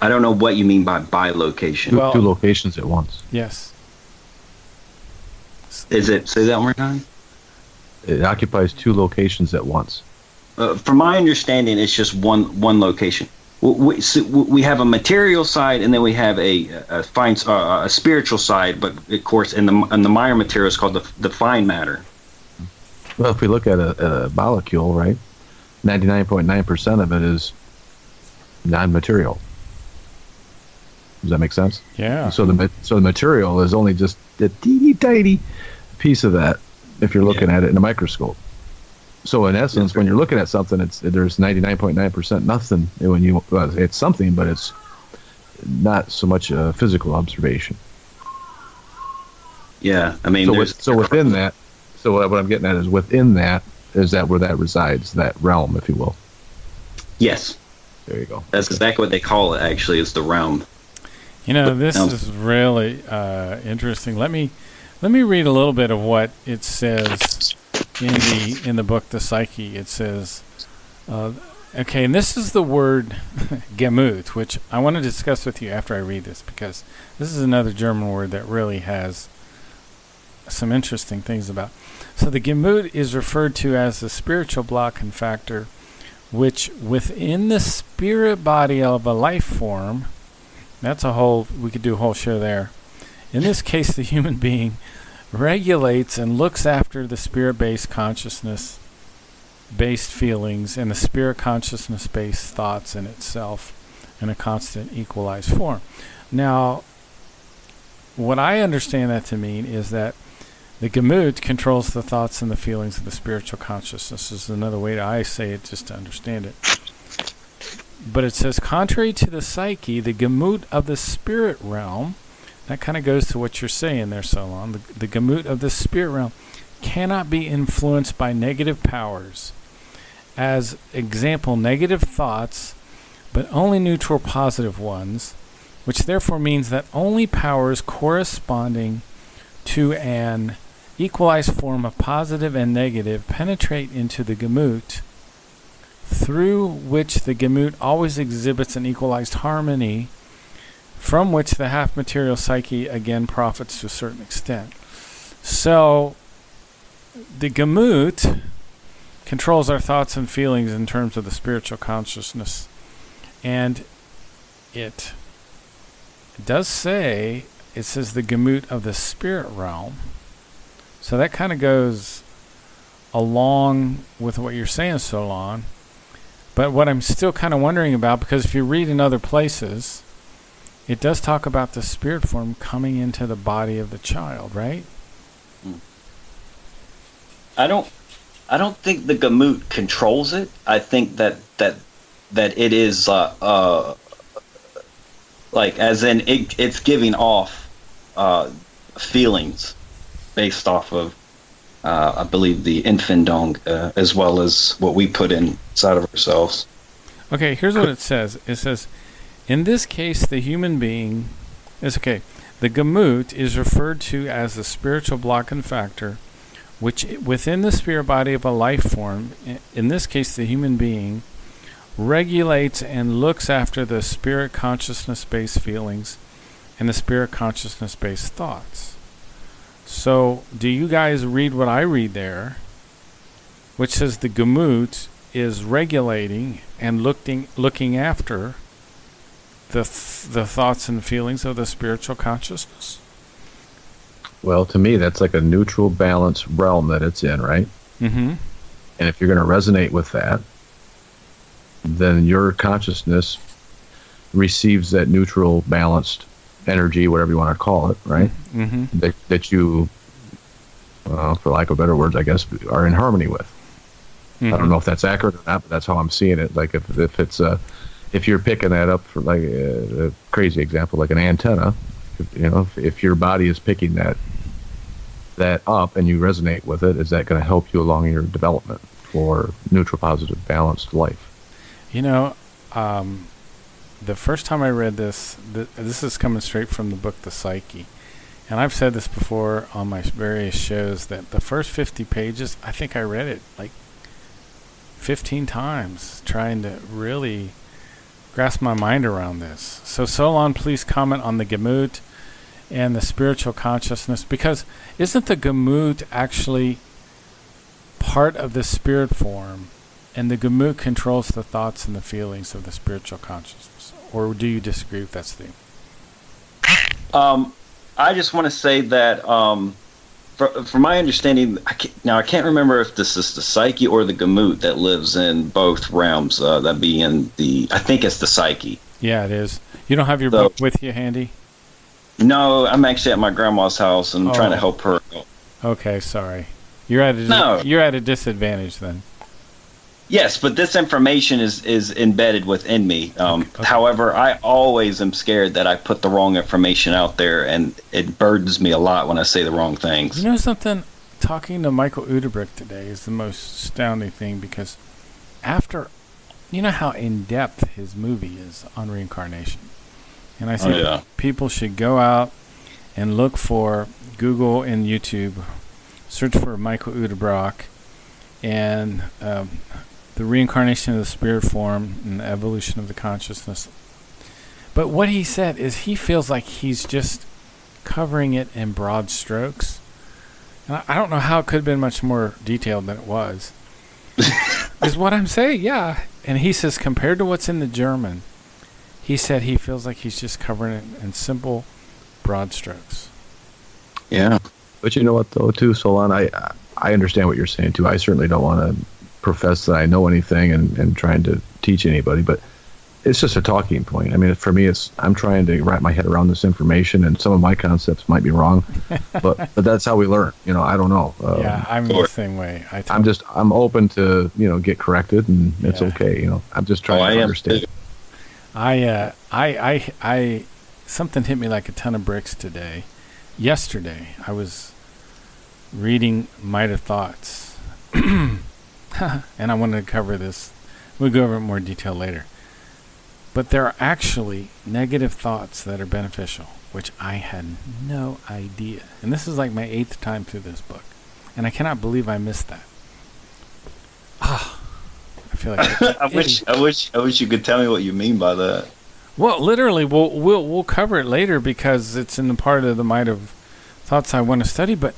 I don't know what you mean by bilocation. Two locations at once. Yes. Is it? Say that one more time. It occupies two locations at once. From my understanding, it's just one location. We have a material side, and then we have a spiritual side. But of course, in the minor material, it's called the fine matter. Well, if we look at a molecule, right, 99.9% of it is non-material. Does that make sense? Yeah. So the material is only just a teeny tiny piece of that if you're looking at it in a microscope. So in essence, when you're looking at something, there's 99.9% nothing. It's something, but it's not so much a physical observation. Yeah, I mean, so within that, so what I'm getting at is within that is that where that resides, that realm, if you will. Yes. There you go. That's exactly what they call it. Actually, is the realm. This is really interesting. Let me read a little bit of what it says in the book, The Psyche. It says, okay, and this is the word Gemut, which I want to discuss with you after I read this, because this is another German word that really has some interesting things about. So the Gemut is referred to as the spiritual block and factor, which within the spirit body of a life form, we could do a whole show there. In this case, the human being regulates and looks after the spirit-based consciousness-based feelings and the spirit consciousness-based thoughts in itself in a constant equalized form. Now, what I understand that to mean is that the Gemut controls the thoughts and the feelings of the spiritual consciousness. This is another way I say it just to understand it. But it says, contrary to the psyche, the Gemut of the spirit realm, that kind of goes to what you're saying there, Solon. The Gemut of the spirit realm cannot be influenced by negative powers. As example, negative thoughts, but only neutral positive ones, which therefore means that only powers corresponding to an equalized form of positive and negative penetrate into the Gemut, through which the Gemut always exhibits an equalized harmony, from which the half-material psyche again profits to a certain extent. So, the Gemut controls our thoughts and feelings in terms of the spiritual consciousness. And it does say, it says the Gemut of the spirit realm. So that kind of goes along with what you're saying, Solon. But what I'm still kind of wondering about, because if you read in other places, it does talk about the spirit form coming into the body of the child, right? I don't think the gamut controls it. I think that it is like, as in it's giving off feelings based off of I believe the infindong, as well as what we put inside of ourselves. Okay, here's what it says. It says, in this case, the human being is okay. The gamut is referred to as the spiritual block and factor, which within the spirit body of a life form, in this case, the human being, regulates and looks after the spirit consciousness-based feelings and the spirit consciousness-based thoughts. So, do you guys read what I read there, which says the gamut is regulating and looking after the thoughts and feelings of the spiritual consciousness? Well, to me, that's like a neutral, balanced realm that it's in, right? Mm-hmm. And if you're going to resonate with that, then your consciousness receives that neutral, balanced energy, whatever you want to call it, right? Mm-hmm. That you, for lack of better words, I guess, are in harmony with. Mm-hmm. I don't know if that's accurate or not, but that's how I'm seeing it. Like if it's if you're picking that up for like a crazy example, like an antenna, if your body is picking that up and you resonate with it, is that going to help you along your development for neutral, positive, balanced life? The first time I read this, this is coming straight from the book The Psyche. And I've said this before on my various shows, that the first 50 pages, I think I read it like 15 times, trying to really grasp my mind around this. So Solon, please comment on the gamut and the spiritual consciousness, because isn't the gamut actually part of the spirit form, and the gamut controls the thoughts and the feelings of the spiritual consciousness? Or do you disagree with that statement? I just want to say that from my understanding, I can't remember if this is the psyche or the gamut that lives in both realms. That being I think it's the psyche. Yeah, it is. You don't have your book with you handy? No, I'm actually at my grandma's house and trying to help her. Okay, sorry. You're at a disadvantage then. Yes, but this information is embedded within me. Okay. However, I always am scared that I put the wrong information out there, and it burdens me a lot when I say the wrong things. You know something? Talking to Michael Udebrick today is the most astounding thing, because after, you know how in-depth his movie is on reincarnation. And I think people should go out and look for Google and YouTube, search for Michael Udebrick, and the reincarnation of the spirit form and the evolution of the consciousness. But what he said is he feels like he's just covering it in broad strokes. And I don't know how it could have been much more detailed than it was. Is what I'm saying, yeah. And he says, compared to what's in the German, he said he feels like he's just covering it in simple, broad strokes. Yeah. But you know what, though, too, Solon? I understand what you're saying, too. I certainly don't want to profess that I know anything and trying to teach anybody, but it's just a talking point. I mean, for me, I'm trying to wrap my head around this information, and some of my concepts might be wrong, but that's how we learn. I don't know. Yeah, I'm the same way. I'm open to get corrected, and it's okay. I'm just trying to understand. I something hit me like a ton of bricks today. Yesterday, I was reading Might of Thoughts. And I wanted to cover this. We'll go over it in more detail later. But there are actually negative thoughts that are beneficial, which I had no idea. And this is like my 8th time through this book. And I cannot believe I missed that. I feel like I wish you could tell me what you mean by that. Well, literally, we'll cover it later, because it's in the part of the Might of Thoughts I want to study. But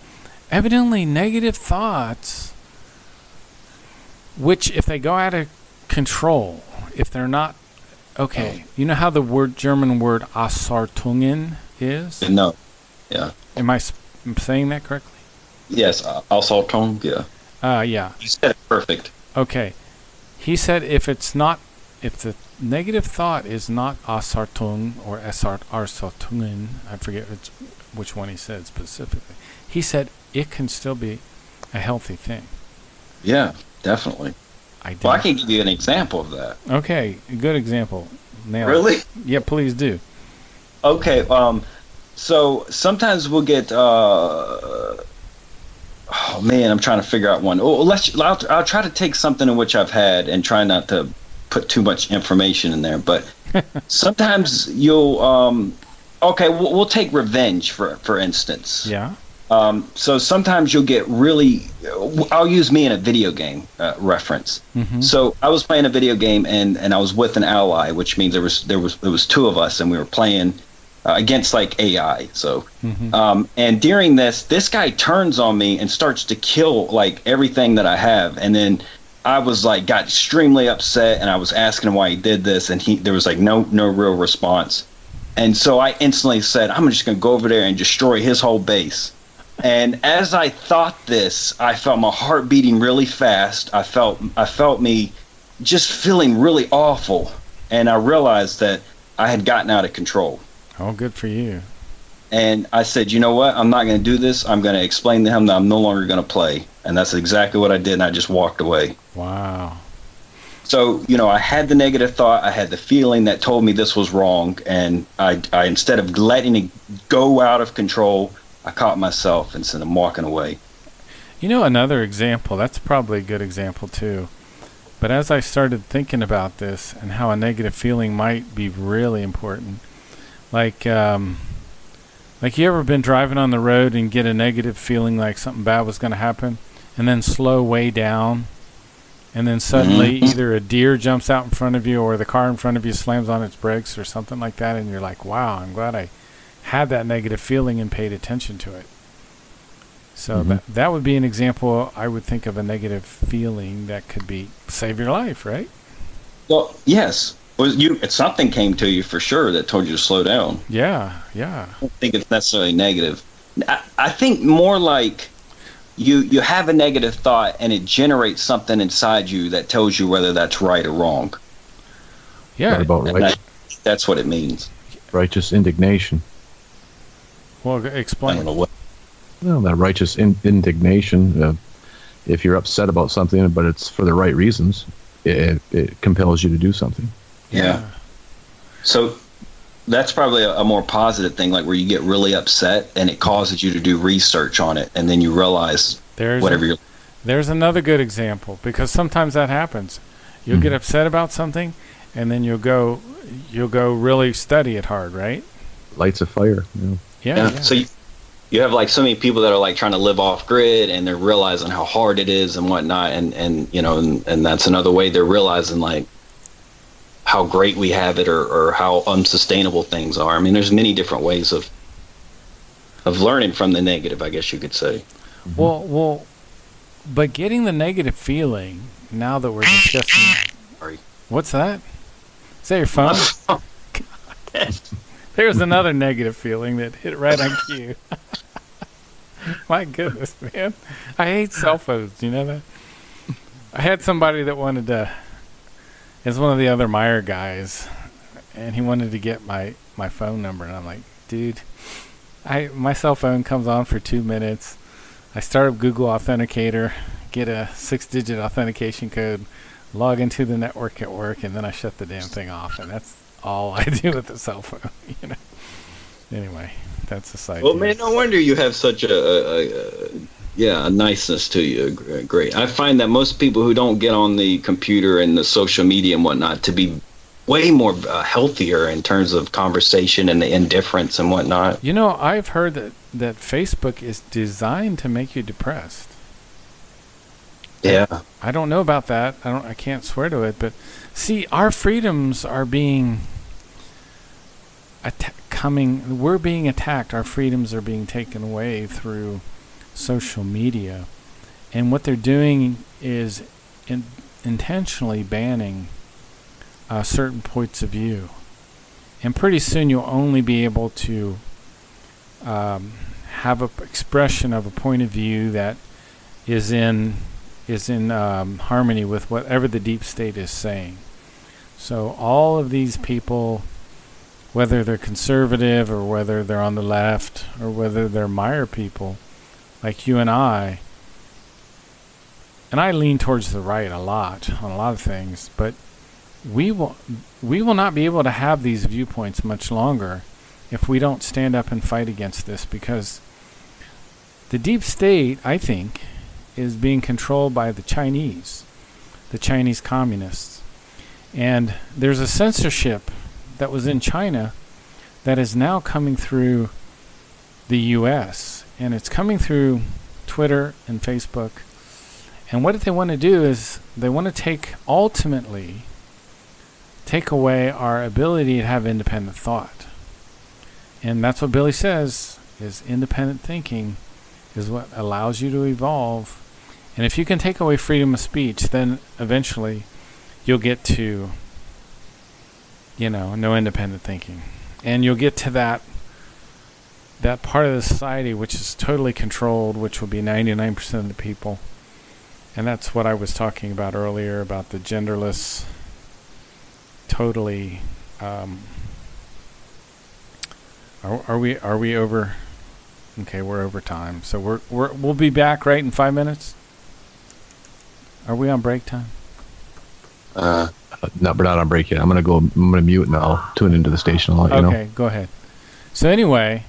evidently, negative thoughts, which if they go out of control, if they're not okay, you know how the German word Ausartungen is? No. Yeah. Am I saying that correctly? Yes, Ausartung, yeah. Yeah. You said it perfect. Okay. He said if it's not if the negative thought is not Asartung or Arsartungen, I forget which one he said specifically. He said it can still be a healthy thing. Yeah, definitely. I can give you an example of that. Okay, good example. Really? Yeah, please do. Okay, so sometimes we'll get. Oh man, I'm trying to figure out one. I'll try to take something in which I've had and try not to put too much information in there. But sometimes you'll. Okay, we'll take revenge for instance. Yeah. So sometimes you'll get really. I'll use me in a video game reference. Mm-hmm. So I was playing a video game and I was with an ally, which means there was two of us and we were playing against like AI. So and during this guy turns on me and starts to kill like everything that I have, and then I was like got extremely upset and I was asking him why he did this, and there was like no real response, and so I instantly said, I'm just gonna go over there and destroy his whole base. And as I thought this, I felt my heart beating really fast. I felt me just feeling really awful, and I realized that I had gotten out of control. Oh, good for you. And I said, you know what? I'm not going to do this. I'm going to explain to him that I'm no longer going to play. And that's exactly what I did, and I just walked away. Wow. So, I had the negative thought. I had the feeling that told me this was wrong, and I instead of letting it go out of control, I caught myself and said, I'm walking away. Another example, that's probably a good example too. But as I started thinking about this and how a negative feeling might be really important, like you ever been driving on the road and get a negative feeling like something bad was going to happen, and then slow way down, and then suddenly either a deer jumps out in front of you or the car in front of you slams on its brakes or something like that, and you're like, wow, I'm glad I had that negative feeling and paid attention to it. So that would be an example, I would think, of a negative feeling that could be save your life, right? Well, yes. Something came to you for sure that told you to slow down. Yeah. I don't think it's necessarily negative. I think more like you have a negative thought and it generates something inside you that tells you whether that's right or wrong. Yeah. What about right? That's what it means. Righteous indignation. Well, explain. I don't know what. Well, that righteous indignation, if you're upset about something, but it's for the right reasons, it compels you to do something. Yeah. So that's probably a more positive thing, like where you get really upset and it causes you to do research on it, and then you realize There's another good example, because sometimes that happens. You'll get upset about something, and then you'll go really study it hard, right? Lights a fire. Yeah. So you have like so many people that are like trying to live off grid, and they're realizing how hard it is and whatnot, and that's another way they're realizing like how great we have it, or how unsustainable things are. I mean, there's many different ways of learning from the negative, I guess you could say. Well, but getting the negative feeling, now that we're discussing... Sorry. What's that? Is that your phone? There's another negative feeling that hit right on cue. My goodness, man. I hate cell phones. You know that? I had somebody that wanted to... It's one of the other Meyer guys, and he wanted to get my phone number, and I'm like, dude, my cell phone comes on for 2 minutes. I start up Google Authenticator, get a 6-digit authentication code, log into the network at work, and then I shut the damn thing off, and that's all I do with the cell phone. Anyway, that's a side. Well, man, no wonder you have such a niceness to you. Great. I find that most people who don't get on the computer and the social media and whatnot to be way more healthier in terms of conversation and the indifference and whatnot. I've heard that Facebook is designed to make you depressed. Yeah. I don't know about that. I can't swear to it, but see, our freedoms are being we're being attacked. Our freedoms are being taken away through social media, and what they're doing is intentionally banning certain points of view, and pretty soon you'll only be able to have an expression of a point of view that is in harmony with whatever the deep state is saying. So all of these people, whether they're conservative or whether they're on the left or whether they're Meyer people, like you and I lean towards the right a lot on a lot of things, but we will not be able to have these viewpoints much longer if we don't stand up and fight against this, because the deep state, I think, is being controlled by the Chinese communists. And there's a censorship that was in China that is now coming through the U.S. and it's coming through Twitter and Facebook. And what they want to do is they want to ultimately take away our ability to have independent thought. And that's what Billy says, is independent thinking is what allows you to evolve. And if you can take away freedom of speech, then eventually you'll get to, no independent thinking. And you'll get to that part of the society which is totally controlled, which will be 99% of the people. And that's what I was talking about earlier, about the genderless, totally... Are we over? Okay, we're over time. So we'll be back right in 5 minutes. Are we on break time? No, we're not on break yet. I'm gonna mute and I'll tune into the station. I'll let you know. Okay, go ahead. So anyway,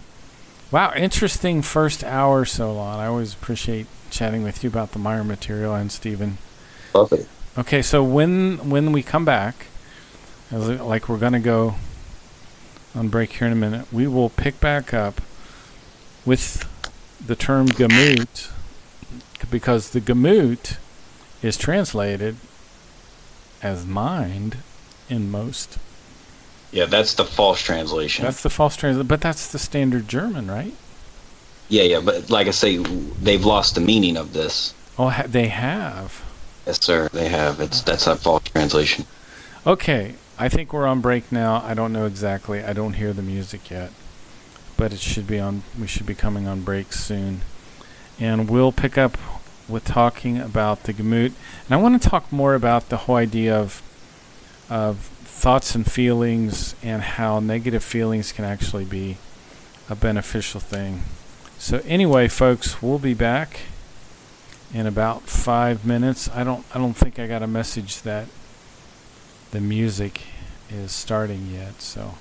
wow, interesting first hour, Solon. I always appreciate chatting with you about the Meyer material, and Stephen. Love it. Okay, so when we come back, like we're gonna go on break here in a minute, we will pick back up with the term Gemut, because the Gemut is translated as mind in most. Yeah, that's the false translation. That's the false translation, but that's the standard German, right? Yeah, but like I say, they've lost the meaning of this. Oh, they have. Yes, sir, they have. That's a false translation. Okay, I think we're on break now. I don't know exactly. I don't hear the music yet, but it should be on. We should be coming on break soon, and we'll pick up with talking about the Gemut. And I want to talk more about the whole idea of thoughts and feelings, and how negative feelings can actually be a beneficial thing. So anyway, folks, we'll be back in about 5 minutes. I don't think I got a message that the music is starting yet, so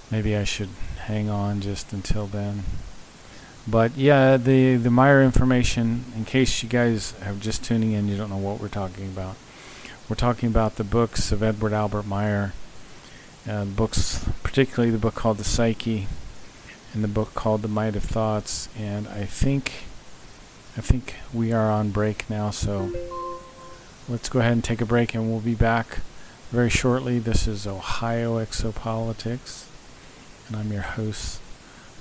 maybe I should hang on just until then. But yeah, the Meyer information, in case you guys are just tuning in, you don't know what we're talking about. We're talking about the books of Edward Albert Meyer, books, particularly the book called The Psyche, and the book called The Might of Thoughts. And I think we are on break now, so let's go ahead and take a break, and we'll be back very shortly. This is Ohio Exopolitics, and I'm your host,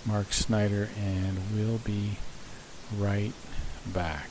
Mark Snyder, and we'll be right back.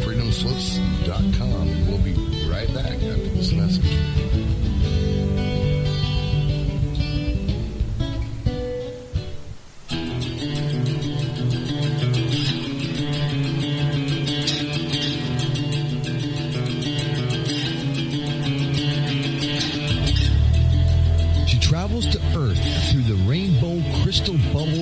freedomslips.com. We'll be right back after this message.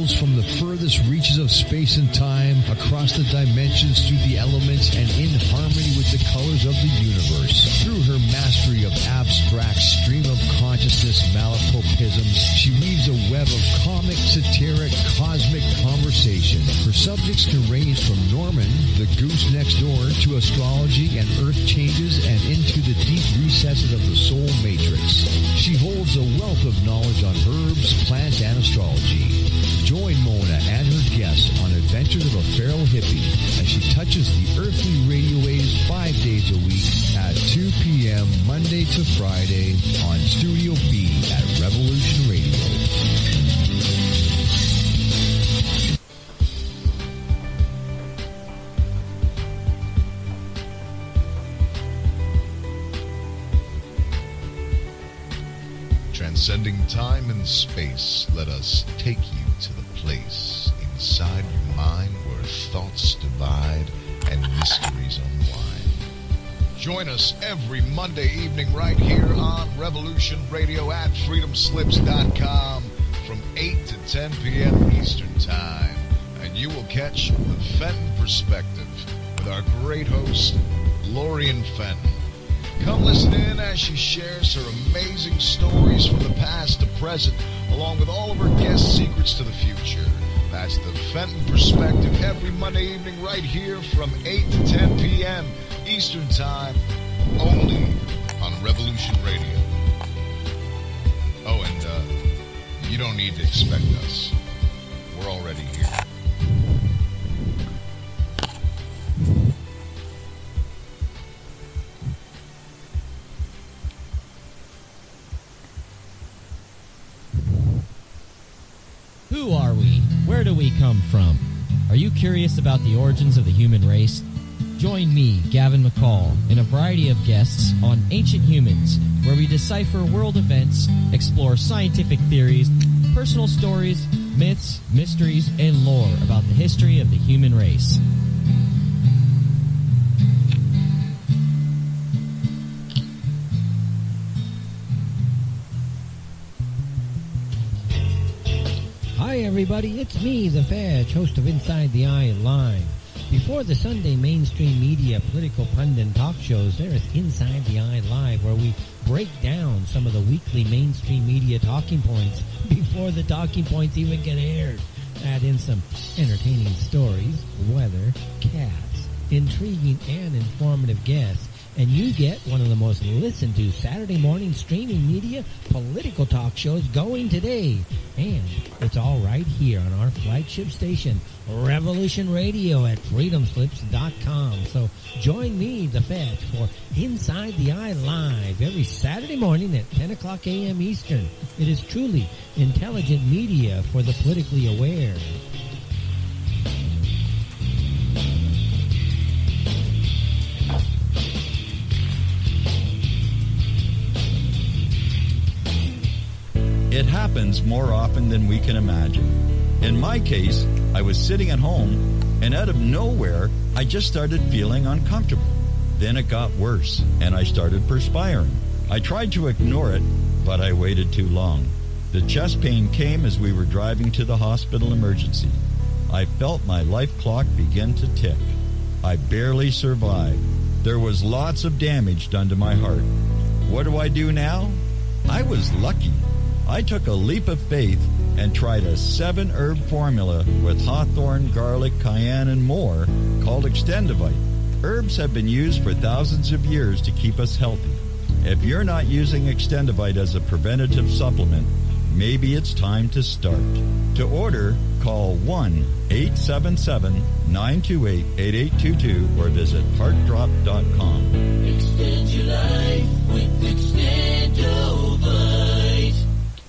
travels from the furthest reaches of space and time, across the dimensions, through the elements, and in harmony with the colors of the universe. Through her mastery of abstract stream of consciousness malapropisms, she weaves a web of comic, satiric, cosmic conversation. Her subjects can range from Norman, the goose next door, to astrology and earth changes, and into the deep recesses of the soul matrix. She holds a wealth of knowledge on herbs, plants, and astrology. Join Mona and her guests on adventures of a feral hippie as she touches the earthly radio waves 5 days a week at 2 p.m. Monday to Friday on Studio B at Revolution Radio. Transcending time and space, let us take you to the place inside your mind where thoughts divide and mysteries unwind. Join us every Monday evening right here on Revolution Radio at freedomslips.com from 8 to 10 p.m. Eastern Time, and you will catch the Fenton Perspective with our great host, Lorian Fenton. Come listen in as she shares her amazing stories from the past to present, along with all of her guest secrets to the future. That's the Fenton Perspective every Monday evening right here from 8 to 10 p.m. Eastern Time, only on Revolution Radio. Oh, and you don't need to expect us. We're already here. Who are we? Where do we come from? Are you curious about the origins of the human race? Join me, Gavin McCall, and a variety of guests on Ancient Humans, where we decipher world events, explore scientific theories, personal stories, myths, mysteries, and lore about the history of the human race. Hi everybody, it's me, the Fetch, host of Inside the Eye Live. Before the Sunday mainstream media political pundit talk shows, there is Inside the Eye Live, where we break down some of the weekly mainstream media talking points before the talking points even get aired. Add in some entertaining stories, weather, cats, intriguing and informative guests, and you get one of the most listened to Saturday morning streaming media political talk shows going today. And it's all right here on our flagship station, Revolution Radio at freedomslips.com. So join me, the Fetch, for Inside the Eye Live every Saturday morning at 10 o'clock a.m. Eastern. It is truly intelligent media for the politically aware. It happens more often than we can imagine. In my case, I was sitting at home, and out of nowhere, I just started feeling uncomfortable. Then it got worse, and I started perspiring. I tried to ignore it, but I waited too long. The chest pain came as we were driving to the hospital emergency. I felt my life clock begin to tick. I barely survived. There was lots of damage done to my heart. What do I do now? I was lucky. I took a leap of faith and tried a 7-herb formula with hawthorn, garlic, cayenne, and more called Extendivite. Herbs have been used for thousands of years to keep us healthy. If you're not using Extendivite as a preventative supplement, maybe it's time to start. To order, call 1-877-928-8822 or visit heartdrop.com. Extend your life with Extendivite.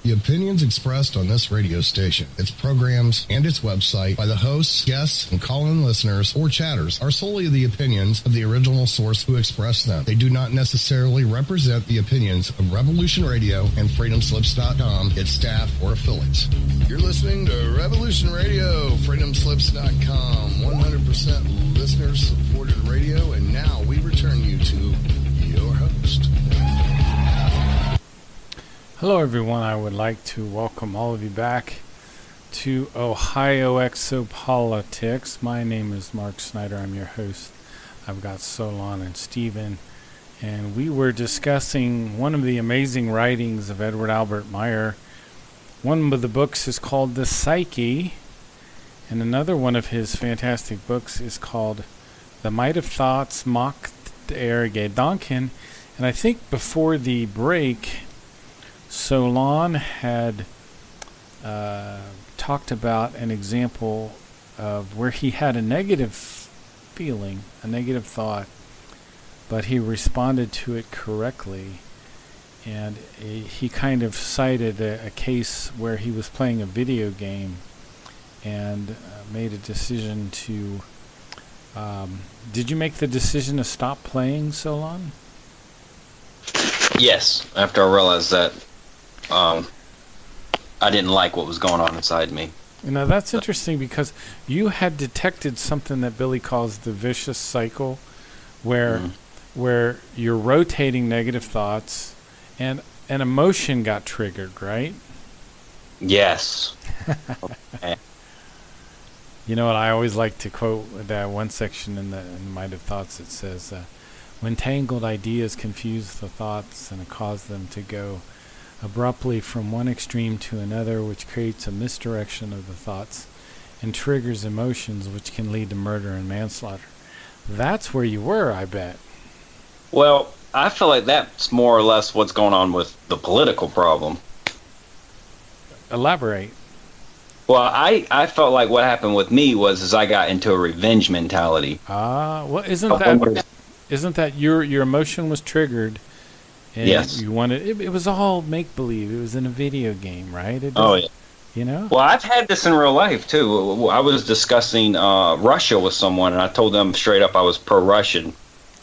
The opinions expressed on this radio station, its programs, and its website by the hosts, guests, and call-in listeners or chatters are solely the opinions of the original source who expressed them. They do not necessarily represent the opinions of Revolution Radio and freedomslips.com, its staff, or affiliates. You're listening to Revolution Radio, freedomslips.com, 100% listener-supported radio, and now we return you to your host. Hello everyone, I would like to welcome all of you back to Ohio Exopolitics. My name is Mark Snyder. I'm your host. I've got Solon and Stephen, and we were discussing one of the amazing writings of Edward Albert Meyer. One of the books is called The Psyche, and another one of his fantastic books is called The Might of Thoughts, Macht der Gedanken. And I think before the break, Solon had talked about an example of where he had a negative feeling, a negative thought, but he responded to it correctly. And he kind of cited a case where he was playing a video game and made a decision to... did you make the decision to stop playing, Solon? Yes, after I realized that I didn't like what was going on inside me. Now that's interesting because you had detected something that Billy calls the vicious cycle, where you're rotating negative thoughts and an emotion got triggered, right? Yes. You know what, I always like to quote that one section in the Might of Thoughts. It says, when tangled ideas confuse the thoughts and cause them to go abruptly from one extreme to another, which creates a misdirection of the thoughts and triggers emotions which can lead to murder and manslaughter. That's where you were, I bet. Well, I feel like that's more or less what's going on with the political problem. Elaborate. Well, I felt like what happened with me was I got into a revenge mentality. Well, isn't that your emotion was triggered? And yes. You wanted it was all make believe. It was in a video game, right? Yeah. You know. Well, I've had this in real life too. I was discussing Russia with someone, and I told them straight up I was pro-Russian.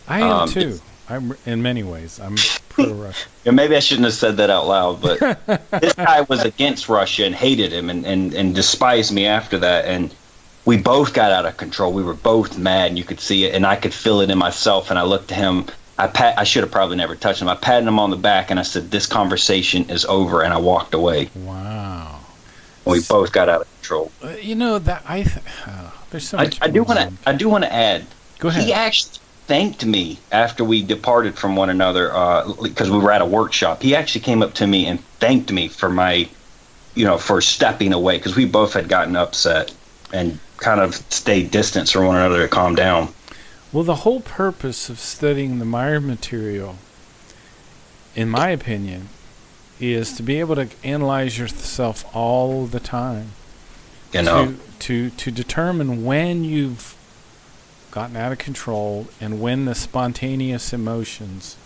I am too. I'm in many ways. I'm pro-Russian. Yeah, maybe I shouldn't have said that out loud, but this guy was against Russia and hated him and despised me after that. And we both got out of control. We were both mad, and you could see it, and I could feel it in myself. And I looked at him. I should have probably never touched him. I patted him on the back, and I said, "This conversation is over," and I walked away. Wow. We both got out of control. You know that there's so much. I do want to add. Go ahead. He actually thanked me after we departed from one another because we were at a workshop. He actually came up to me and thanked me for my, for stepping away, because we both had gotten upset and kind of stayed distance from one another to calm down. Well, the whole purpose of studying the Meyer material, in my opinion, is to be able to analyze yourself all the time. To determine when you've gotten out of control and when the spontaneous emotions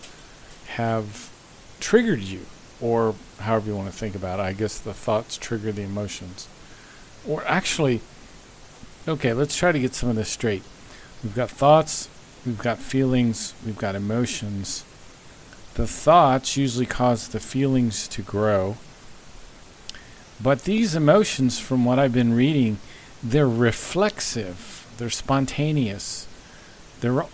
have triggered you, or however you want to think about it. I guess the thoughts trigger the emotions. Or actually, okay, let's try to get some of this straight. We've got thoughts, we've got feelings, we've got emotions. The thoughts usually cause the feelings to grow. But these emotions, from what I've been reading, they're reflexive, they're spontaneous. They're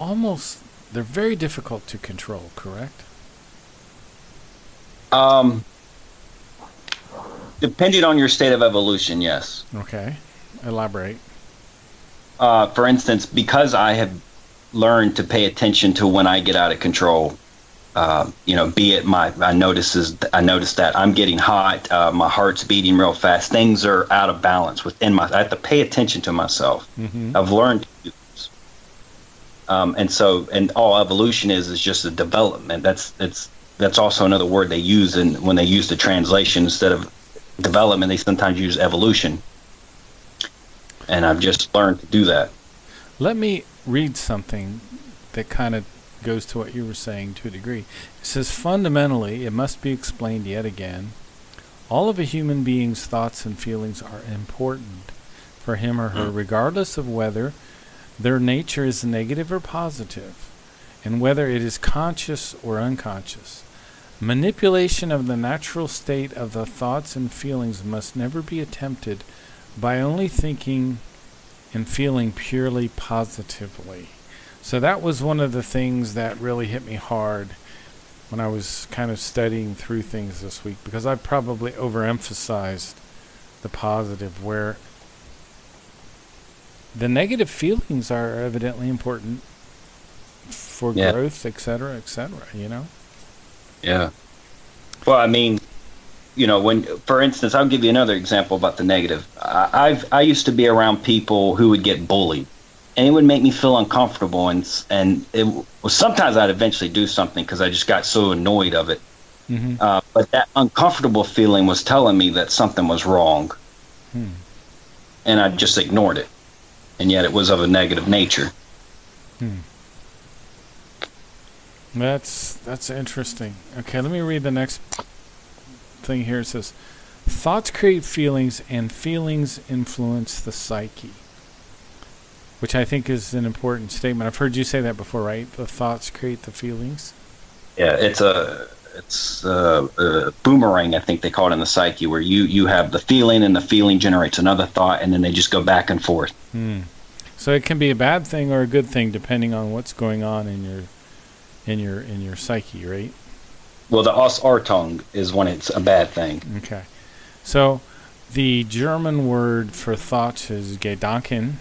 very difficult to control, correct? Depending on your state of evolution, yes. Okay, elaborate. For instance, because I have learned to pay attention to when I get out of control, be it I notice that I'm getting hot, my heart's beating real fast, things are out of balance within I have to pay attention to myself. Mm-hmm. I've learned to do this. And all evolution is just a development. That's also another word they use when they use the translation. Instead of development, they sometimes use evolution. And I've just learned to do that. Let me read something that kind of goes to what you were saying to a degree. It says, fundamentally, it must be explained yet again, all of a human being's thoughts and feelings are important for him or her, regardless of whether their nature is negative or positive, and whether it is conscious or unconscious. Manipulation of the natural state of the thoughts and feelings must never be attempted by only thinking and feeling purely positively. So that was one of the things that really hit me hard when I was kind of studying through things this week, because I probably overemphasized the positive, where the negative feelings are evidently important for growth, et cetera, you know? Yeah. Well, I mean, you know, when, for instance, I'll give you another example about the negative. I used to be around people who would get bullied, and it would make me feel uncomfortable, and it was sometimes I'd eventually do something because I just got so annoyed of it. Mm-hmm. But that uncomfortable feeling was telling me that something was wrong, and I just ignored it, and yet it was of a negative nature. That's interesting. Okay, let me read the next thing here. It says, thoughts create feelings, and feelings influence the psyche, which I think is an important statement. I've heard you say that before, right? The thoughts create the feelings. Yeah, it's a boomerang, I think they call it in the psyche, where you have the feeling, and the feeling generates another thought, and then they just go back and forth. So it can be a bad thing or a good thing depending on what's going on in your psyche, right? Well, the Ausartung is when it's a bad thing. Okay. So the German word for thought is Gedanken,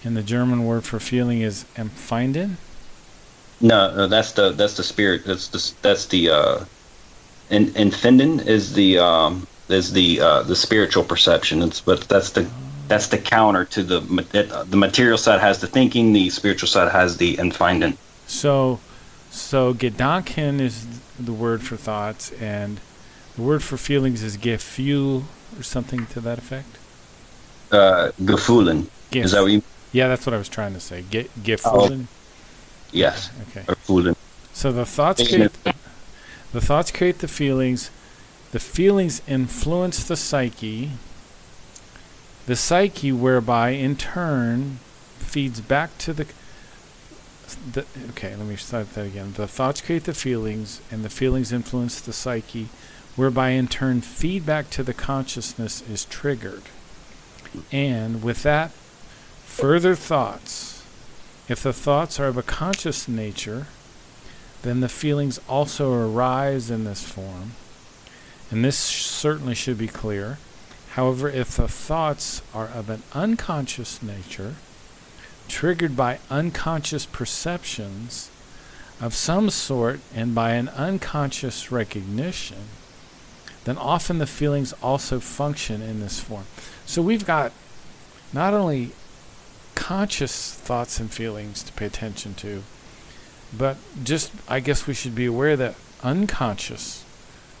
and the German word for feeling is Empfinden. No, that's the spirit. That's the Empfinden is the spiritual perception. But that's the counter to the material side has the thinking, the spiritual side has the Empfinden. So Gedanken is the word for thoughts, and the word for feelings is Gefühl, or something to that effect. Gefühlen. Is that what you? Yeah, that's what I was trying to say. Gefühlen. Yes. Okay. Or Fühlen. So the thoughts create the feelings. The feelings influence the psyche. The psyche, whereby in turn feeds back to the okay, let me start that again. The thoughts create the feelings, and the feelings influence the psyche, whereby in turn feedback to the consciousness is triggered. And with that, further thoughts. If the thoughts are of a conscious nature, then the feelings also arise in this form. And this certainly should be clear. However, if the thoughts are of an unconscious nature, triggered by unconscious perceptions of some sort and by an unconscious recognition, then often the feelings also function in this form. So we've got not only conscious thoughts and feelings to pay attention to, but just, I guess we should be aware that unconscious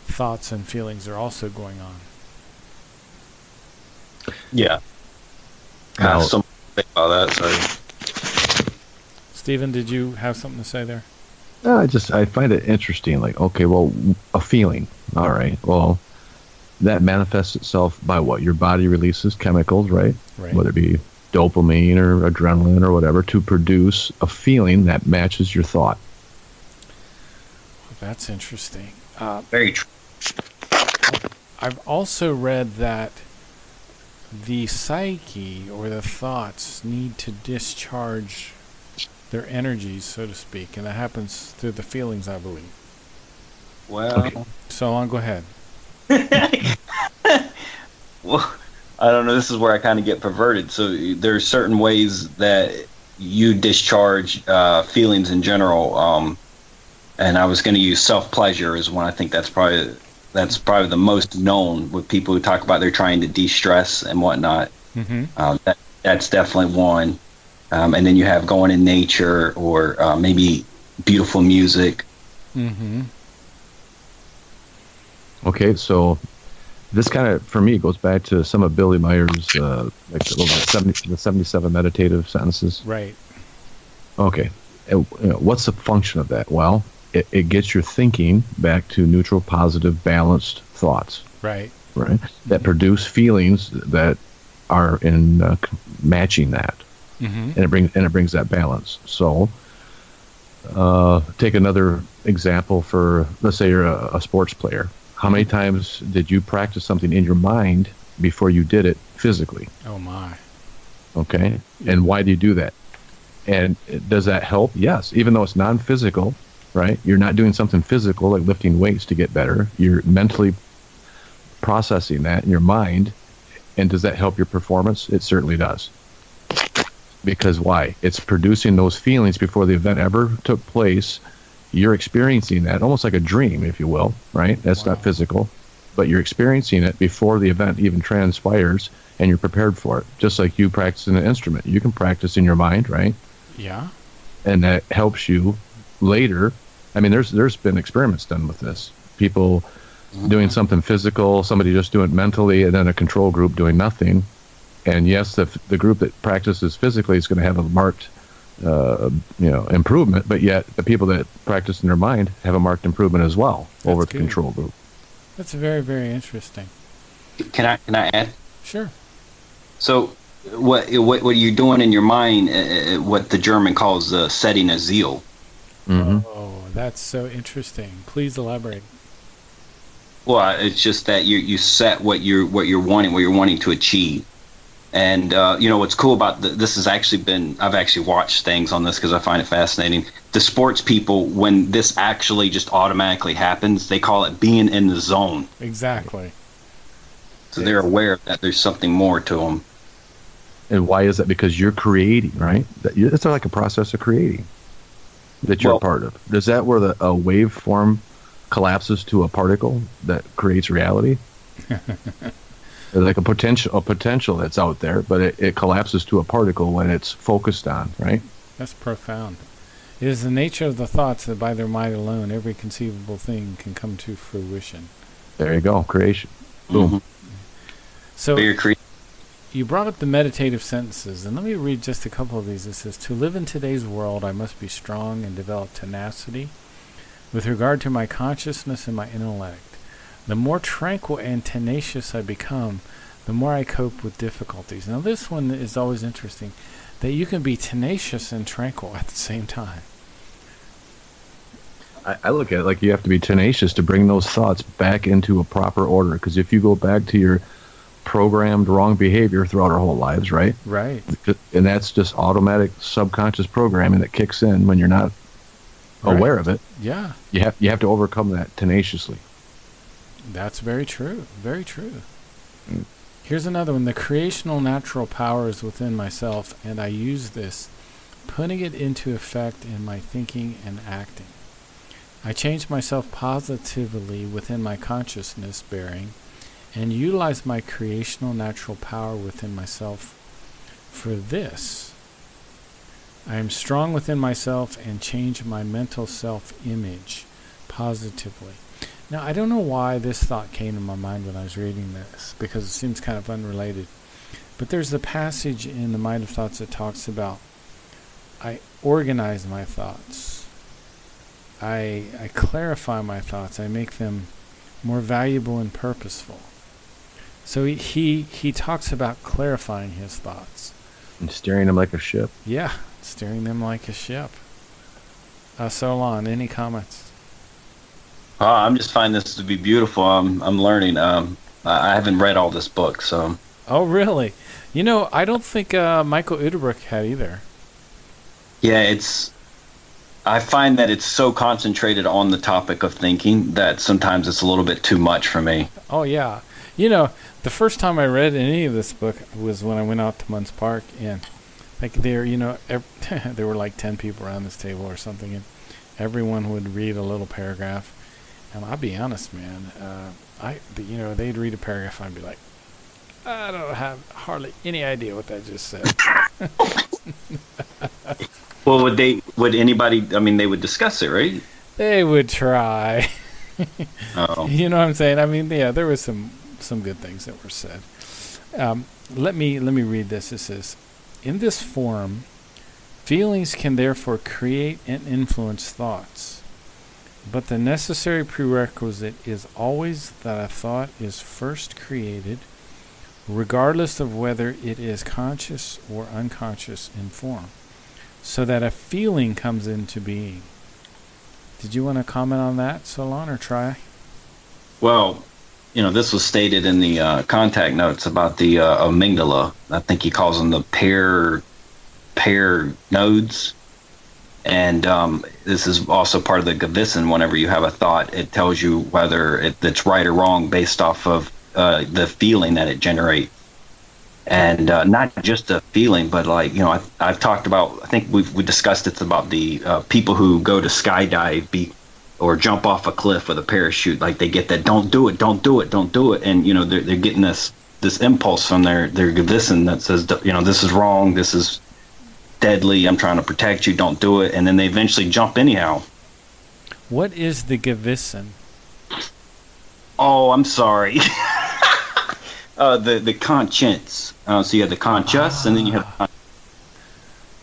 thoughts and feelings are also going on. Yeah. Something about that. So, Stephen, did you have something to say there? No, I find it interesting. Like, okay, well, a feeling. All right. Well, that manifests itself by what? Your body releases chemicals, right? Right. Whether it be dopamine or adrenaline or whatever, to produce a feeling that matches your thought. Well, that's interesting. Very true. I've also read that the psyche or the thoughts need to discharge their energies, so to speak, and that happens through the feelings, I believe. Well, okay. Solon, go ahead. Well, I don't know. This is where I kind of get perverted. So there are certain ways that you discharge feelings in general, and I was going to use self-pleasure as one. I think that's probably the most known with people who talk about they're trying to de-stress and whatnot. Mm-hmm. That's definitely one. And then you have going in nature or maybe beautiful music. Mm-hmm. Okay, so this kind of, for me, goes back to some of Billy Meyer's, the 77 meditative sentences. Right. Okay. What's the function of that? Well, it gets your thinking back to neutral, positive, balanced thoughts. Right. Right. That produce feelings that are in matching that, and it brings that balance. So, take another example for, let's say you're a sports player. How many times did you practice something in your mind before you did it physically? Oh my. Okay. And why do you do that? And does that help? Yes. Even though it's non-physical, right? You're not doing something physical like lifting weights to get better. You're mentally processing that in your mind. And does that help your performance? It certainly does. Because why? It's producing those feelings before the event ever took place. You're experiencing that almost like a dream, if you will, right? That's not physical, but you're experiencing it before the event even transpires, and you're prepared for it. Just like you practicing an instrument. You can practice in your mind, right? Yeah. And that helps you later. I mean, there's been experiments done with this. People doing something physical, somebody just doing it mentally, and then a control group doing nothing. And yes, the group that practices physically is going to have a marked, improvement. But yet, the people that practice in their mind have a marked improvement as well over the control group. That's very, very interesting. Can I add? Sure. So, what you're doing in your mind, what the German calls setting a zeal. Mm-hmm. Oh, that's so interesting. Please elaborate. Well, it's just that you set what you're wanting to achieve. And what's cool about this has actually been, I've actually watched things on this because I find it fascinating. The sports people, when this actually just automatically happens, they call it being in the zone. Exactly. So they're aware that there's something more to them. And why is that? Because you're creating, right? It's like a process of creating that you're a part of. Is that where a waveform collapses to a particle that creates reality? Like a potential that's out there, but it collapses to a particle when it's focused on, right? That's profound. It is the nature of the thoughts that by their might alone every conceivable thing can come to fruition. There you go, creation. Boom. Mm-hmm. So you brought up the meditative sentences, and let me read just a couple of these. It says, to live in today's world, I must be strong and develop tenacity with regard to my consciousness and my intellect. The more tranquil and tenacious I become, the more I cope with difficulties. Now, this one is always interesting, that you can be tenacious and tranquil at the same time. I look at it like you have to be tenacious to bring those thoughts back into a proper order. Because if you go back to your programmed wrong behavior throughout our whole lives, right? Right. And that's just automatic subconscious programming that kicks in when you're not aware of it. Yeah. You have to overcome that tenaciously. That's very true. Very true. Here's another one. The creational natural power is within myself, and I use this, putting it into effect in my thinking and acting. I change myself positively within my consciousness bearing, and utilize my creational natural power within myself for this. I am strong within myself and change my mental self-image positively. Now, I don't know why this thought came to my mind when I was reading this, because it seems kind of unrelated. But there's a passage in the Mind of Thoughts that talks about, I organize my thoughts. I clarify my thoughts. I make them more valuable and purposeful. So he talks about clarifying his thoughts. And steering them like a ship. Yeah, steering them like a ship. Solon, any comments? I'm just finding this to be beautiful. I'm learning. I haven't read all this book, so. Oh, really? I don't think Michael Uderbrook had either. Yeah, I find that it's so concentrated on the topic of thinking that sometimes it's a little bit too much for me. Oh, yeah. The first time I read any of this book was when I went out to Munns Park, and like there were like 10 people around this table or something, and everyone would read a little paragraph. And I'll be honest, man, they'd read a paragraph and I'd be like, I don't have hardly any idea what that just said. Well, would anybody, they would discuss it, right? They would try. Oh. You know what I'm saying? Yeah, there was some good things that were said. Let me read this. It says, in this form, feelings can therefore create and influence thoughts. But the necessary prerequisite is always that a thought is first created, regardless of whether it is conscious or unconscious in form, so that a feeling comes into being. Did you want to comment on that, Solon, or try? Well, this was stated in the contact notes about the amygdala. I think he calls them the pair nodes. And this is also part of the Gewissen. Whenever you have a thought, it tells you whether it's right or wrong based off of the feeling that it generates. And not just a feeling, but like, you know, I've talked about, I think we discussed it about the people who go to skydive or jump off a cliff with a parachute. Like they get that, don't do it, don't do it, don't do it. And, you know, they're getting this impulse from their gewissen that says, you know, this is wrong, this is deadly, I'm trying to protect you, don't do it. And then they eventually jump anyhow. What is the gewissen? Oh, I'm sorry. The conscience. So you have the conscience, and then you have.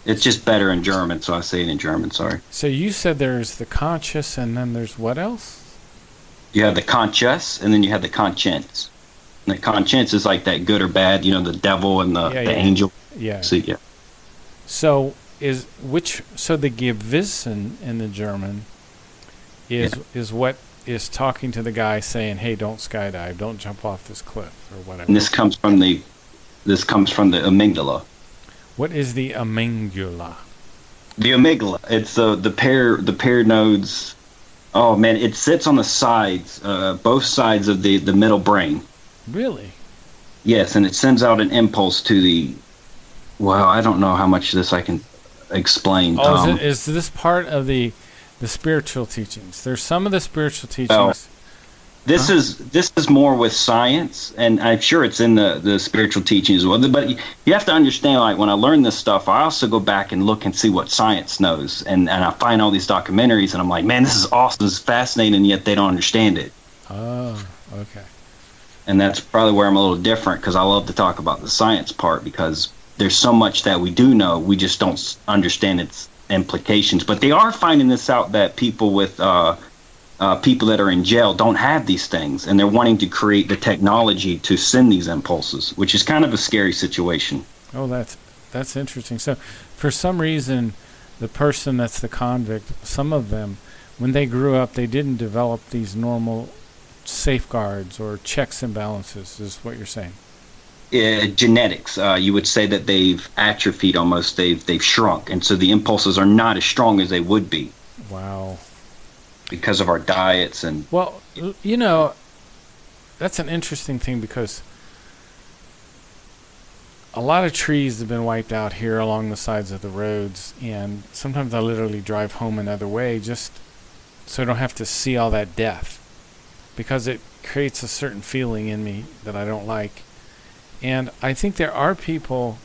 It's just better in German, so I say it in German. Sorry. So you said there's the conscious, and then there's what else? You have the conscience, and then you have the conscience. And the conscience is like that good or bad, you know, the devil and the angel. Yeah. So, yeah. So the gewissen in the German is what is talking to the guy saying, "Hey, don't skydive, don't jump off this cliff," or whatever. And this comes from the amygdala. What is the amygdala? The amygdala. It's the pair nodes. Oh man, it sits on the sides, both sides of the middle brain. Really? Yes, and it sends out an impulse to the. Well, I don't know how much of this I can explain. Oh, is this part of the spiritual teachings? There's some of the spiritual teachings. This is more with science, and I'm sure it's in the spiritual teachings as well. But you have to understand, like when I learn this stuff, I also go back and look and see what science knows, and I find all these documentaries, and I'm like, man, this is awesome, this is fascinating, and yet they don't understand it. Oh, okay. And that's probably where I'm a little different, because I love to talk about the science part, because there's so much that we do know, we just don't understand its implications. But they are finding this out, that people with people that are in jail don't have these things, and they're wanting to create the technology to send these impulses, which is kind of a scary situation. Oh, that's interesting. So for some reason, the person that's the convict, some of them, when they grew up, they didn't develop these normal safeguards or checks and balances, is what you're saying. Genetics, you would say that they've atrophied almost, they've shrunk, and so the impulses are not as strong as they would be. Wow. Because of our diets and... Well, you know, that's an interesting thing, because a lot of trees have been wiped out here along the sides of the roads, and sometimes I literally drive home another way just so I don't have to see all that death, because it creates a certain feeling in me that I don't like. And I think there are people,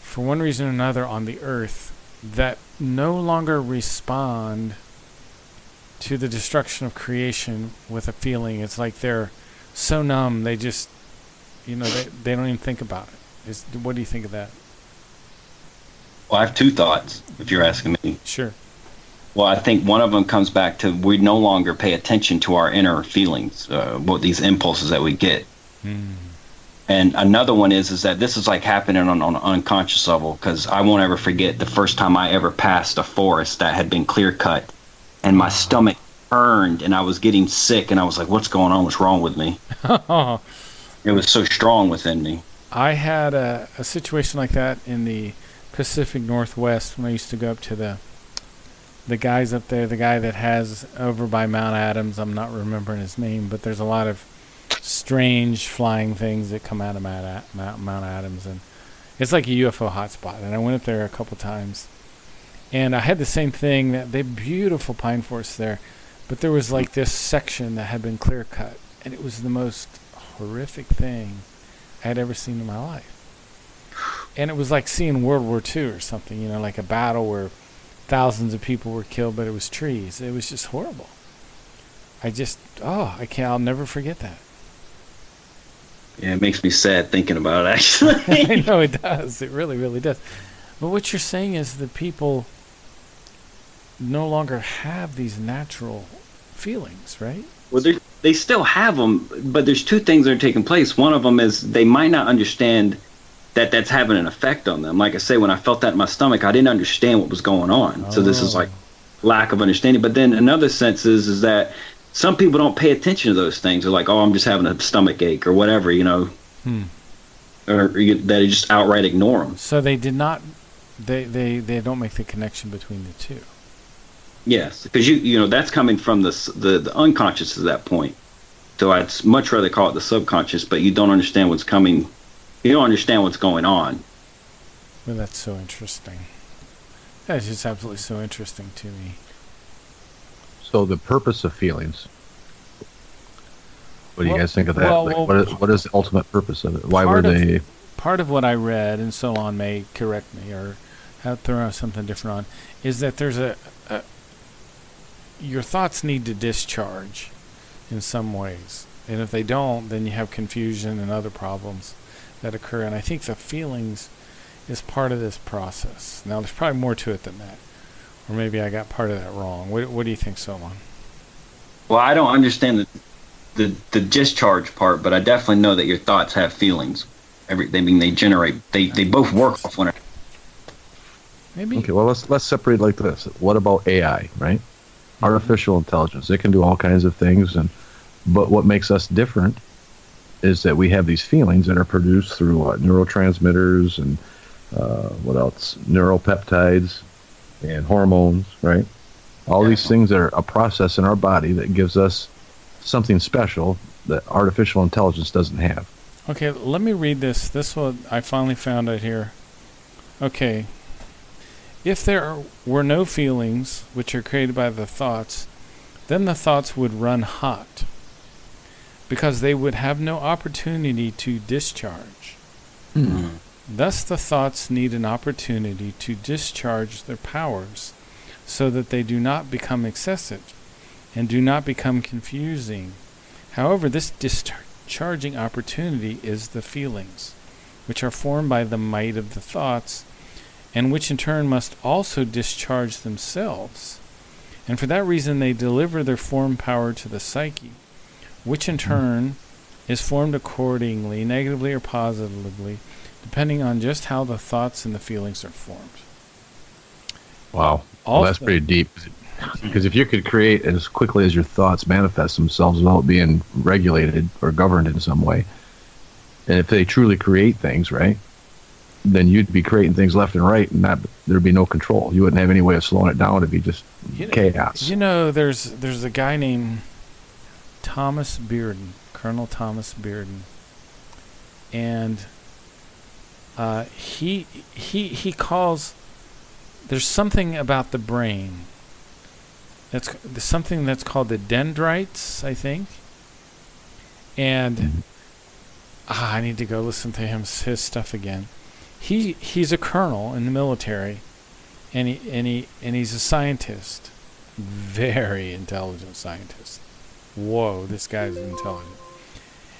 for one reason or another, on the earth that no longer respond to the destruction of creation with a feeling. It's like they're so numb, they just, you know, they don't even think about it. What do you think of that? Well, I have two thoughts, if you're asking me. Sure. Well, I think one of them comes back to we no longer pay attention to our inner feelings, what these impulses that we get. And another one is that this is like happening on an unconscious level, because I won't ever forget the first time I ever passed a forest that had been clear cut, and my stomach burned, and I was getting sick, and I was like, what's going on? What's wrong with me? It was so strong within me. I had a situation like that in the Pacific Northwest when I used to go up to the guys up there, the guy that has over by Mount Adams, I'm not remembering his name, but there's a lot of strange flying things that come out of Mount Adams, and it's like a UFO hotspot. And I went up there a couple times, and I had the same thing, that they beautiful pine forests there, but there was like this section that had been clear cut, and it was the most horrific thing I had ever seen in my life. And it was like seeing World War II or something, you know, like a battle where thousands of people were killed, but it was trees. It was just horrible. I'll never forget that. Yeah, it makes me sad thinking about it, actually. I know it does. It really, really does. But what you're saying is that people no longer have these natural feelings, right? Well, they still have them, but there's two things that are taking place. One of them is they might not understand that that's having an effect on them. Like I say, when I felt that in my stomach, I didn't understand what was going on. Oh. So this is like lack of understanding. But then another sense is that some people don't pay attention to those things. They're like, oh, I'm just having a stomach ache or whatever, you know. Or they just outright ignore them. So they did not, they don't make the connection between the two. Yes, because you know that's coming from the unconscious at that point. though I'd much rather call it the subconscious, but you don't understand what's coming. You don't understand what's going on. Well, that's so interesting. That's just absolutely so interesting to me. So the purpose of feelings. What do you guys think of that? What is the ultimate purpose of it? Why were they... Part of what I read, and Solon may correct me or have thrown out something different on, is that there's your thoughts need to discharge in some ways. And if they don't, then you have confusion and other problems that occur. And I think the feelings is part of this process. Now, there's probably more to it than that. Or maybe I got part of that wrong. What do you think, Solon? Well, I don't understand the discharge part, but I definitely know that your thoughts have feelings. They generate. They both work off one another. Maybe. Okay, well, let's separate like this. What about AI, right? Artificial intelligence. It can do all kinds of things, but what makes us different is that we have these feelings that are produced through neurotransmitters and what else? Neuropeptides and hormones, right? All these things that are a process in our body that gives us something special that artificial intelligence doesn't have. Okay, let me read this. This one I finally found out here. Okay. If there were no feelings which are created by the thoughts, then the thoughts would run hot, because they would have no opportunity to discharge. Mm-hmm. Thus the thoughts need an opportunity to discharge their powers, so that they do not become excessive and do not become confusing. However, this discharging opportunity is the feelings, which are formed by the might of the thoughts, and which in turn must also discharge themselves. And for that reason they deliver their form power to the psyche, which in turn is formed accordingly, negatively or positively, depending on just how the thoughts and the feelings are formed. Wow. Well, that's pretty deep. Because if you could create as quickly as your thoughts manifest themselves without being regulated or governed in some way, and if they truly create things, right, then you'd be creating things left and right, and there'd be no control. You wouldn't have any way of slowing it down. It'd be just chaos. You know, there's a guy named Thomas Bearden, Colonel Thomas Bearden, and he calls, there's something about the brain. There's something that's called the dendrites, I think. And I need to go listen to his stuff again. He's a colonel in the military, and he's a scientist, very intelligent scientist. Whoa, this guy's intelligent.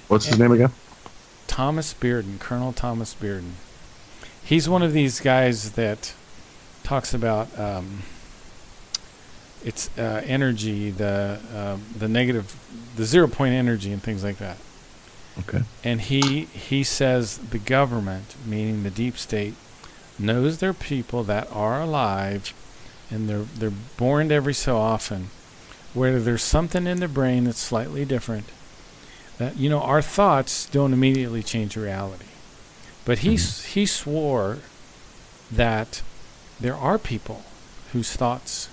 What's his name again? Thomas Bearden, Colonel Thomas Bearden. He's one of these guys that talks about energy, the negative, the 0 point energy, and things like that. Okay. And he says the government, meaning the deep state, knows their people that are alive, and they're born every so often, where there's something in their brain that's slightly different. That, you know, our thoughts don't immediately change reality, but he swore that there are people whose thoughts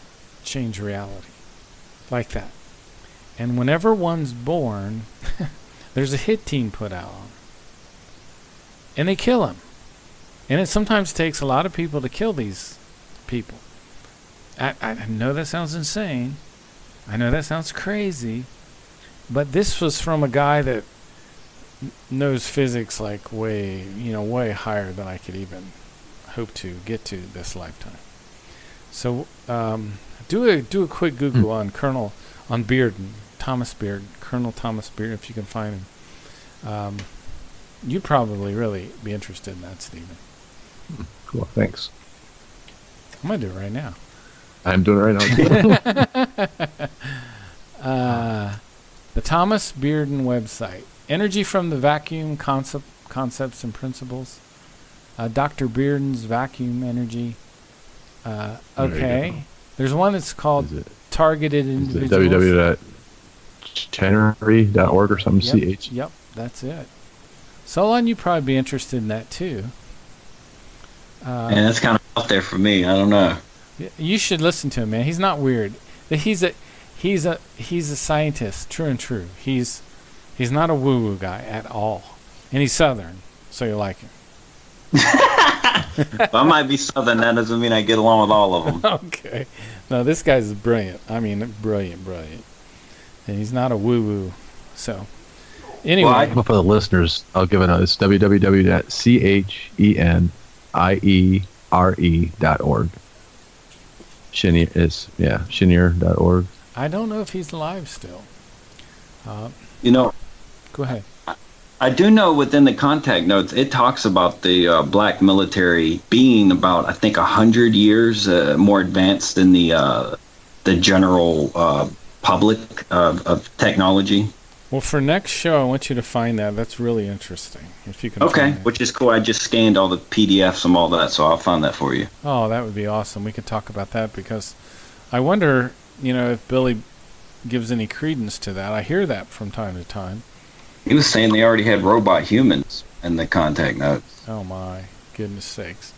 change reality, like that. And whenever one's born, there's a hit team put out on him, and they kill him. And it sometimes takes a lot of people to kill these people. I know that sounds insane. I know that sounds crazy. But this was from a guy that knows physics like way higher than I could even hope to get to this lifetime. So do a quick Google on Bearden, Thomas Bearden, Colonel Thomas Bearden, if you can find him. You'd probably really be interested in that, Stephen. Cool, thanks. I'm going to do it right now. I'm doing it right now. The Thomas Bearden website. Energy from the Vacuum, Concepts and Principles. Dr. Bearden's Vacuum Energy. Okay. There's one that's called Targeted Individuals. www.chenery.org or something. Yep, Yep, that's it. Solon, you'd probably be interested in that too. And that's kind of out there for me. I don't know. You should listen to him, man. He's not weird. He's a scientist, true and true. He's He's not a woo-woo guy at all. And he's Southern, so you like him. I might be Southern. That doesn't mean I get along with all of them. Okay. No, this guy's brilliant. I mean, brilliant. And he's not a woo-woo. So, anyway. Well, for the listeners, I'll give it it's www.chenierre.org. Chenier is, chenier.org. I don't know if he's alive still. Go ahead. I do know within the contact notes, it talks about the black military being about, I think, 100 years more advanced than the general public of technology. Well, for next show, I want you to find that. That's really interesting. If you can. Okay, which is cool. I just scanned all the PDFs and all that, so I'll find that for you. Oh, that would be awesome. We could talk about that because I wonder, if Billy gives any credence to that. I hear that from time to time. He was saying they already had robot humans in the contact notes. Oh my goodness sakes!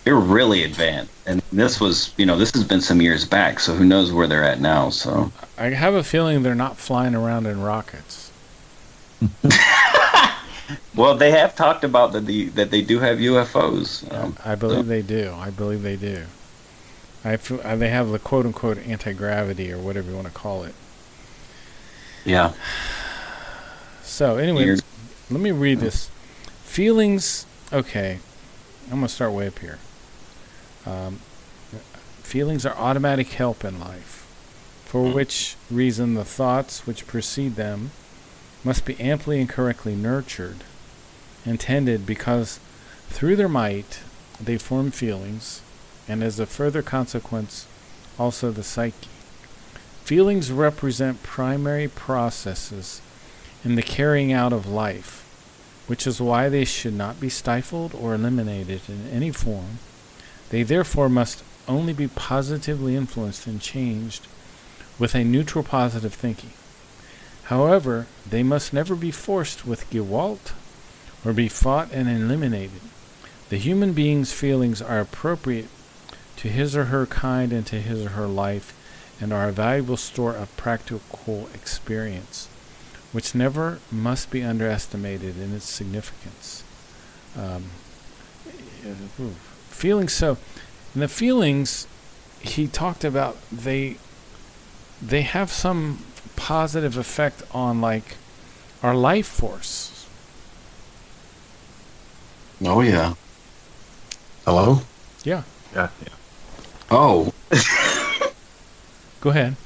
They're really advanced, and this was, this has been some years back, so who knows where they're at now? So I have a feeling they're not flying around in rockets. Well, they have talked about that they do have UFOs. I believe they do. They have the quote unquote anti-gravity or whatever you want to call it. Yeah. So anyway, let me read this. Feelings. Okay, I'm gonna start way up here. Feelings are automatic help in life, for which reason the thoughts which precede them must be amply and correctly nurtured and tended, because through their might they form feelings, and as a further consequence also the psyche. Feelings represent primary processes in the carrying out of life, which is why they should not be stifled or eliminated in any form. They therefore must only be positively influenced and changed with a neutral positive thinking. However, they must never be forced with Gewalt or be fought and eliminated. The human being's feelings are appropriate to his or her kind and to his or her life, and are a valuable store of practical experience, which never must be underestimated in its significance. Feelings. So, in the feelings, he talked about they have some positive effect on our life force. Oh yeah. Hello? Yeah. Yeah. Oh. Go ahead.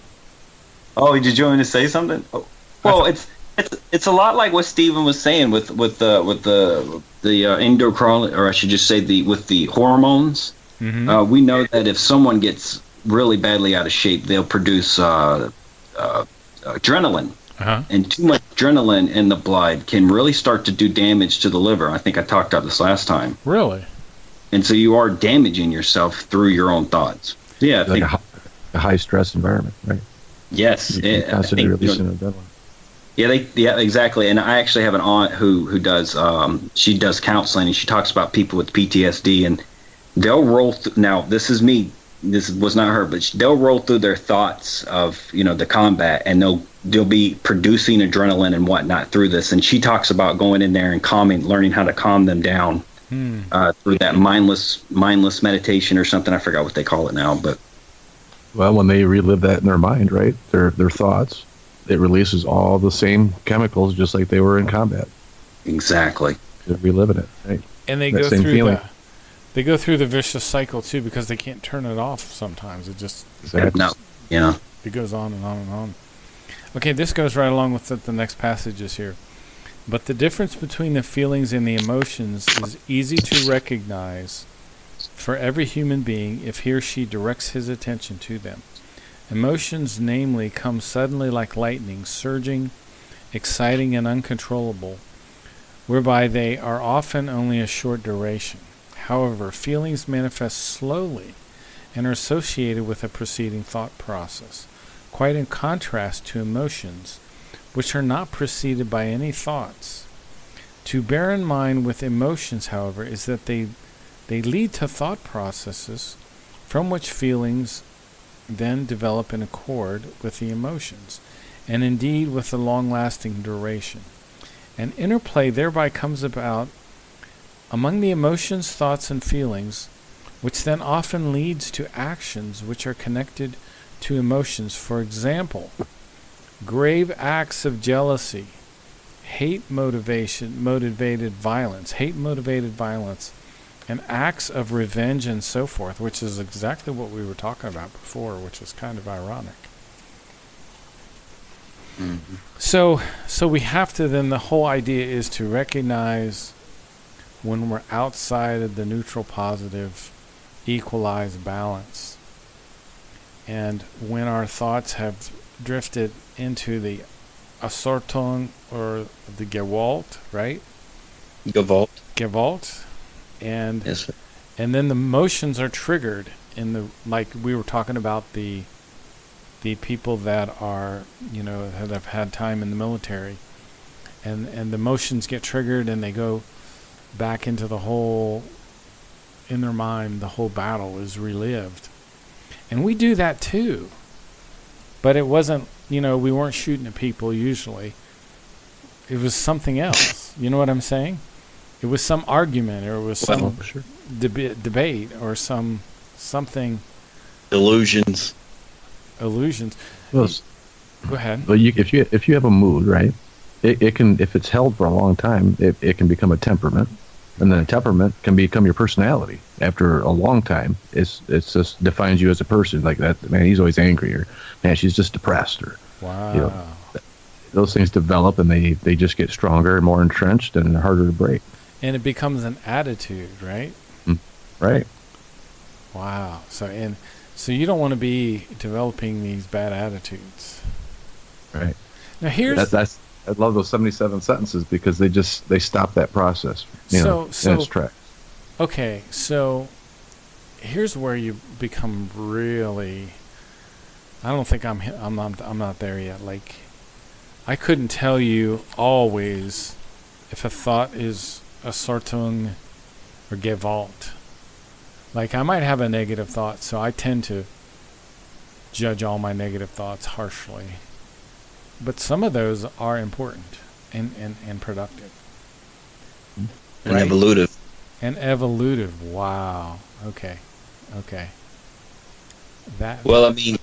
Oh, did you want me to say something? Oh. Well, it's a lot like what Stephen was saying with the endocrine, or I should just say with the hormones. Mm-hmm. We know that if someone gets really badly out of shape, they'll produce adrenaline. Uh-huh. And too much adrenaline in the blood can really start to do damage to the liver. I think I talked about this last time. Really? And so you are damaging yourself through your own thoughts. Yeah, I think a high stress environment, right? Yes, constantly releasing adrenaline. Yeah, exactly. And I actually have an aunt who does she does counseling, and she talks about people with PTSD, and they'll roll now. This is me. This was not her, but they'll roll through their thoughts of the combat, and they'll be producing adrenaline and whatnot through this. And she talks about going in there and learning how to calm them down through that mindless meditation or something. I forgot what they call it now, but when they relive that in their mind, right, their thoughts, it releases all the same chemicals, just like they were in combat. Exactly. They're reliving it, right? And they go through They go through the vicious cycle too, because they can't turn it off sometimes. It just it goes on and on and on. Okay, this goes right along with the next passages here. But the difference between the feelings and the emotions is easy to recognize for every human being if he or she directs his attention to them. Emotions, namely, come suddenly like lightning, surging, exciting, and uncontrollable, whereby they are often only a short duration. However, feelings manifest slowly and are associated with a preceding thought process, quite in contrast to emotions, which are not preceded by any thoughts. To bear in mind with emotions, however, is that they lead to thought processes from which feelings then develop in accord with the emotions, and indeed with a long-lasting duration. An interplay thereby comes about among the emotions, thoughts, and feelings, which then often leads to actions which are connected to emotions. For example, grave acts of jealousy, hate-motivated violence, and acts of revenge and so forth, which is exactly what we were talking about before, which is kind of ironic. Mm-hmm. So we have to then, the whole idea is to recognize when we're outside of the neutral positive equalized balance, and when our thoughts have drifted into the Assortung or the Gewalt, right? Gewalt. And yes, and then the emotions are triggered in the, like we were talking about the people that are, that have had time in the military, and the emotions get triggered and they go back into the whole, in their mind, the whole battle is relived. And we do that too. But it wasn't, we weren't shooting at people usually. It was something else. You know what I'm saying? It was some argument, or it was some debate, or something. Illusions. Well, go ahead. Well, if you have a mood, right? It can, if it's held for a long time, it can become a temperament, and then a temperament can become your personality after a long time. It's just defines you as a person. Like that, man, he's always angry, or man, she's just depressed, or wow. Those things develop, and they just get stronger and more entrenched and harder to break. And it becomes an attitude, right? Right. Wow. So you don't want to be developing these bad attitudes. Right. Now here's I love those 77 sentences because they stop that process. In its tracks. Okay, so here's where you become really. I don't think I'm not there yet. Like, I couldn't tell you always if a thought is Assortung or Gewalt. Like, I might have a negative thought, so I tend to judge all my negative thoughts harshly. But some of those are important and productive. And evolutive. And evolutive. Wow. Okay. Well, I mean,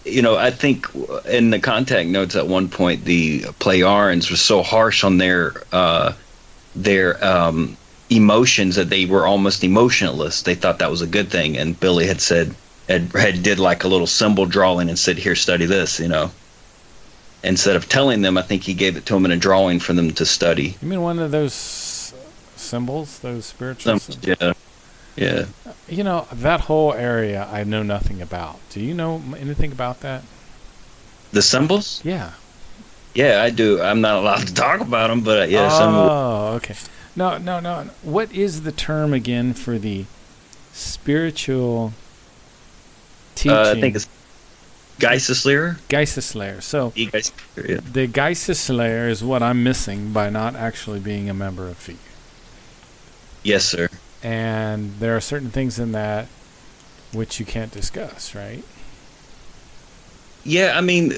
I think in the contact notes at one point, the Pleiarans were so harsh on their emotions that they were almost emotionless. They thought that was a good thing, and Billy had said, did like a little symbol drawing and said, "Here, study this," Instead of telling them, I think he gave it to them in a drawing for them to study. You mean one of those symbols, those spiritual symbols? Yeah. That whole area I know nothing about. Do you know anything about that? The symbols? Yeah. Yeah, I do. I'm not allowed to talk about them, but yeah. Oh, okay. No. What is the term again for the spiritual teaching? I think it's Geisteslehr. So the Geisteslehr is what I'm missing by not actually being a member of FEE. Yes, sir. And there are certain things in that which you can't discuss, right? Yeah, I mean,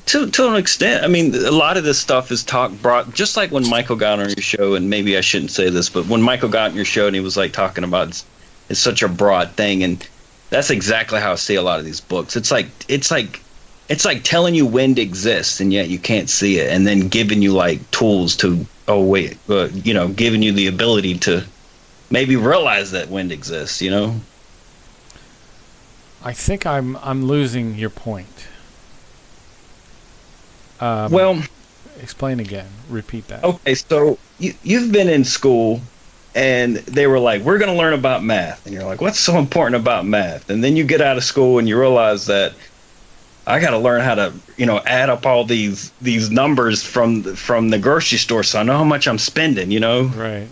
to an extent. I mean, a lot of this stuff is brought, just like when Michael got on your show, and maybe I shouldn't say this, but when Michael got on your show and he was like talking about it's such a broad thing, and that's exactly how I see a lot of these books. It's like telling you wind exists, and yet you can't see it, and then giving you like tools to giving you the ability to maybe realize that wind exists. I think I'm losing your point. Well, explain again. Repeat that. Okay, so you've been in school, and they were like, "We're going to learn about math," and you're like, "What's so important about math?" And then you get out of school and you realize that I got to learn how to, add up all these numbers from the grocery store, so I know how much I'm spending. Right.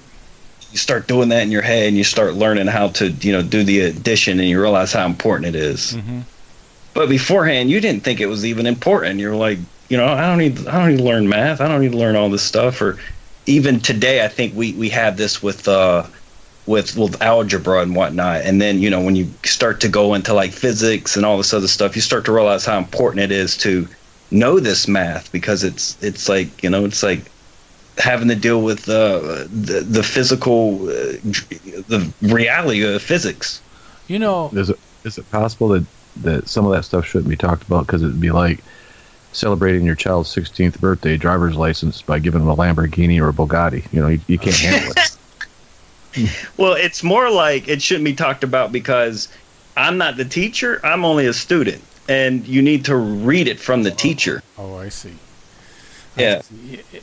You start doing that in your head, and you start learning how to, do the addition, and you realize how important it is. Mm-hmm. But beforehand, you didn't think it was even important. You're like, I don't need to learn math. I don't need to learn all this stuff. Or even today, I think we have this with algebra and whatnot. And then, when you start to go into like physics and all this other stuff, you start to realize how important it is to know this math because it's like, you know, it's like having to deal with the physical, the reality of physics. You know, is it possible that some of that stuff shouldn't be talked about because it'd be like celebrating your child's 16th birthday driver's license by giving them a Lamborghini or a Bugatti? You know, you can't handle it. Well, it's more like it shouldn't be talked about because I'm not the teacher. I'm only a student, and you need to read it from the teacher. Oh, I see. Yeah.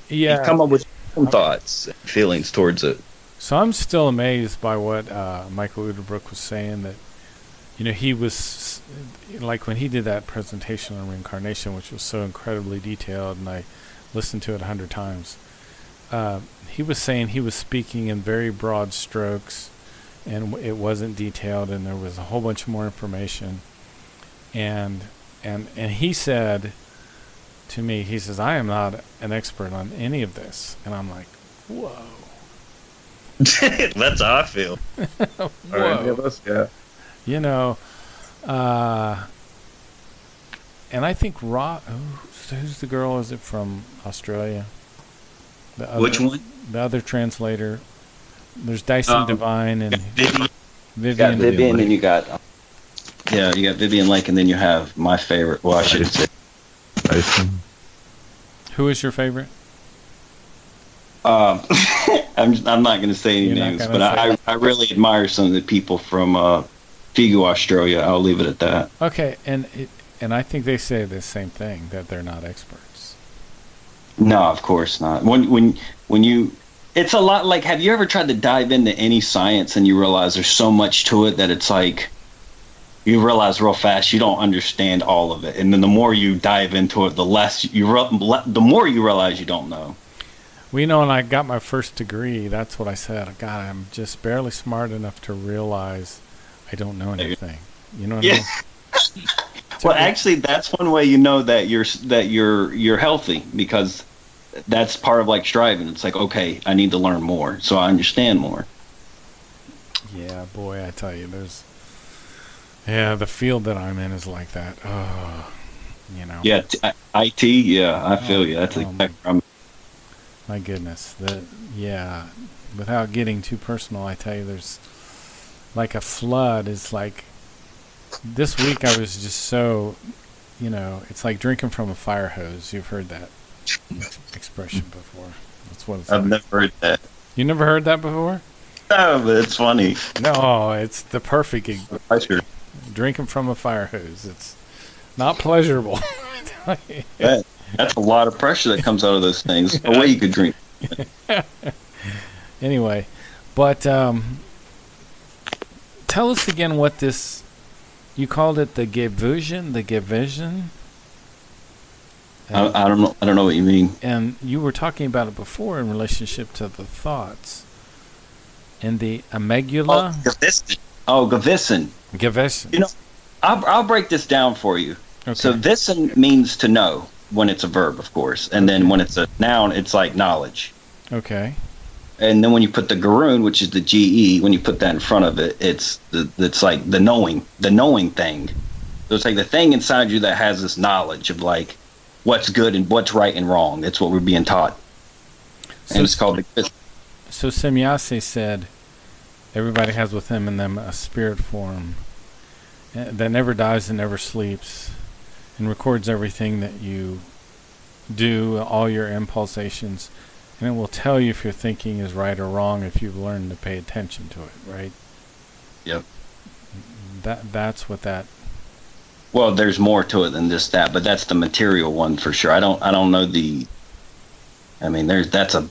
Yeah. You come up with your own thoughts and feelings towards it. So I'm still amazed by what Michael Uderbrook was saying, that, you know, he was, like when he did that presentation on reincarnation, which was so incredibly detailed, and I listened to it 100 times, he was saying he was speaking in very broad strokes, and it wasn't detailed, and there was a whole bunch more information. And he said to me, he says, I am not an expert on any of this. And I'm like, whoa. That's how I feel. Whoa. Yeah. You know, and I think who's the girl? Is it from Australia? Which one? The other translator. There's Dyson Devine and Vivian. Vivian. Vivian, and you got you got Vivian Lake, and then you have my favorite. Well, I should say Dyson. Who is your favorite? I'm not going to say any names, but I really admire some of the people from Figu, Australia. I'll leave it at that. Okay, and I think they say the same thing, that they're not experts. No, of course not. When you, it's a lot like, have you ever tried to dive into any science and you realize there's so much to it that it's like you realize real fast you don't understand all of it, and then the more you dive into it, the more you realize you don't know. Well, you know, when I got my first degree, that's what I said. God, I'm just barely smart enough to realize I don't know anything. You know what I mean? Well, actually, that's one way you know that you're healthy, because that's part of like striving. It's like, okay, I need to learn more, so I understand more. Yeah, boy, I tell you, the field that I'm in is like that. Oh, you know. Yeah, IT. Yeah, I feel you. That's exactly. My goodness, without getting too personal, I tell you, there's like a flood. Is like this week I was just so, you know, it's like drinking from a fire hose. You've heard that expression before. That's what it's I've never heard that. You never heard that before? No, but it's funny. No, it's the perfect drinking from a fire hose. It's not pleasurable. That's a lot of pressure that comes out of those things. A way you could drink. Anyway, but tell us again what this, you called it the Gevision? The Gevision? I don't know what you mean. And you were talking about it before in relationship to the thoughts. And the amygdala? Gewissen. Gewissen. You know, I'll break this down for you. Okay. So wissen means to know, when it's a verb, of course. And then when it's a noun, it's like knowledge. Okay. And then when you put the Garoon, which is the GE, when you put that in front of it, it's like the knowing thing. So it's like the thing inside you that has this knowledge of like what's good and what's right and wrong. That's what we're being taught. And it's called the. So Semyase said, everybody has within them a spirit form that never dies and never sleeps, and records everything that you do, all your impulsations, and it will tell you if your thinking is right or wrong if you've learned to pay attention to it, right? Yep. That's what that. Well, there's more to it than just that, but that's the material one for sure. I don't know the. I mean, that's a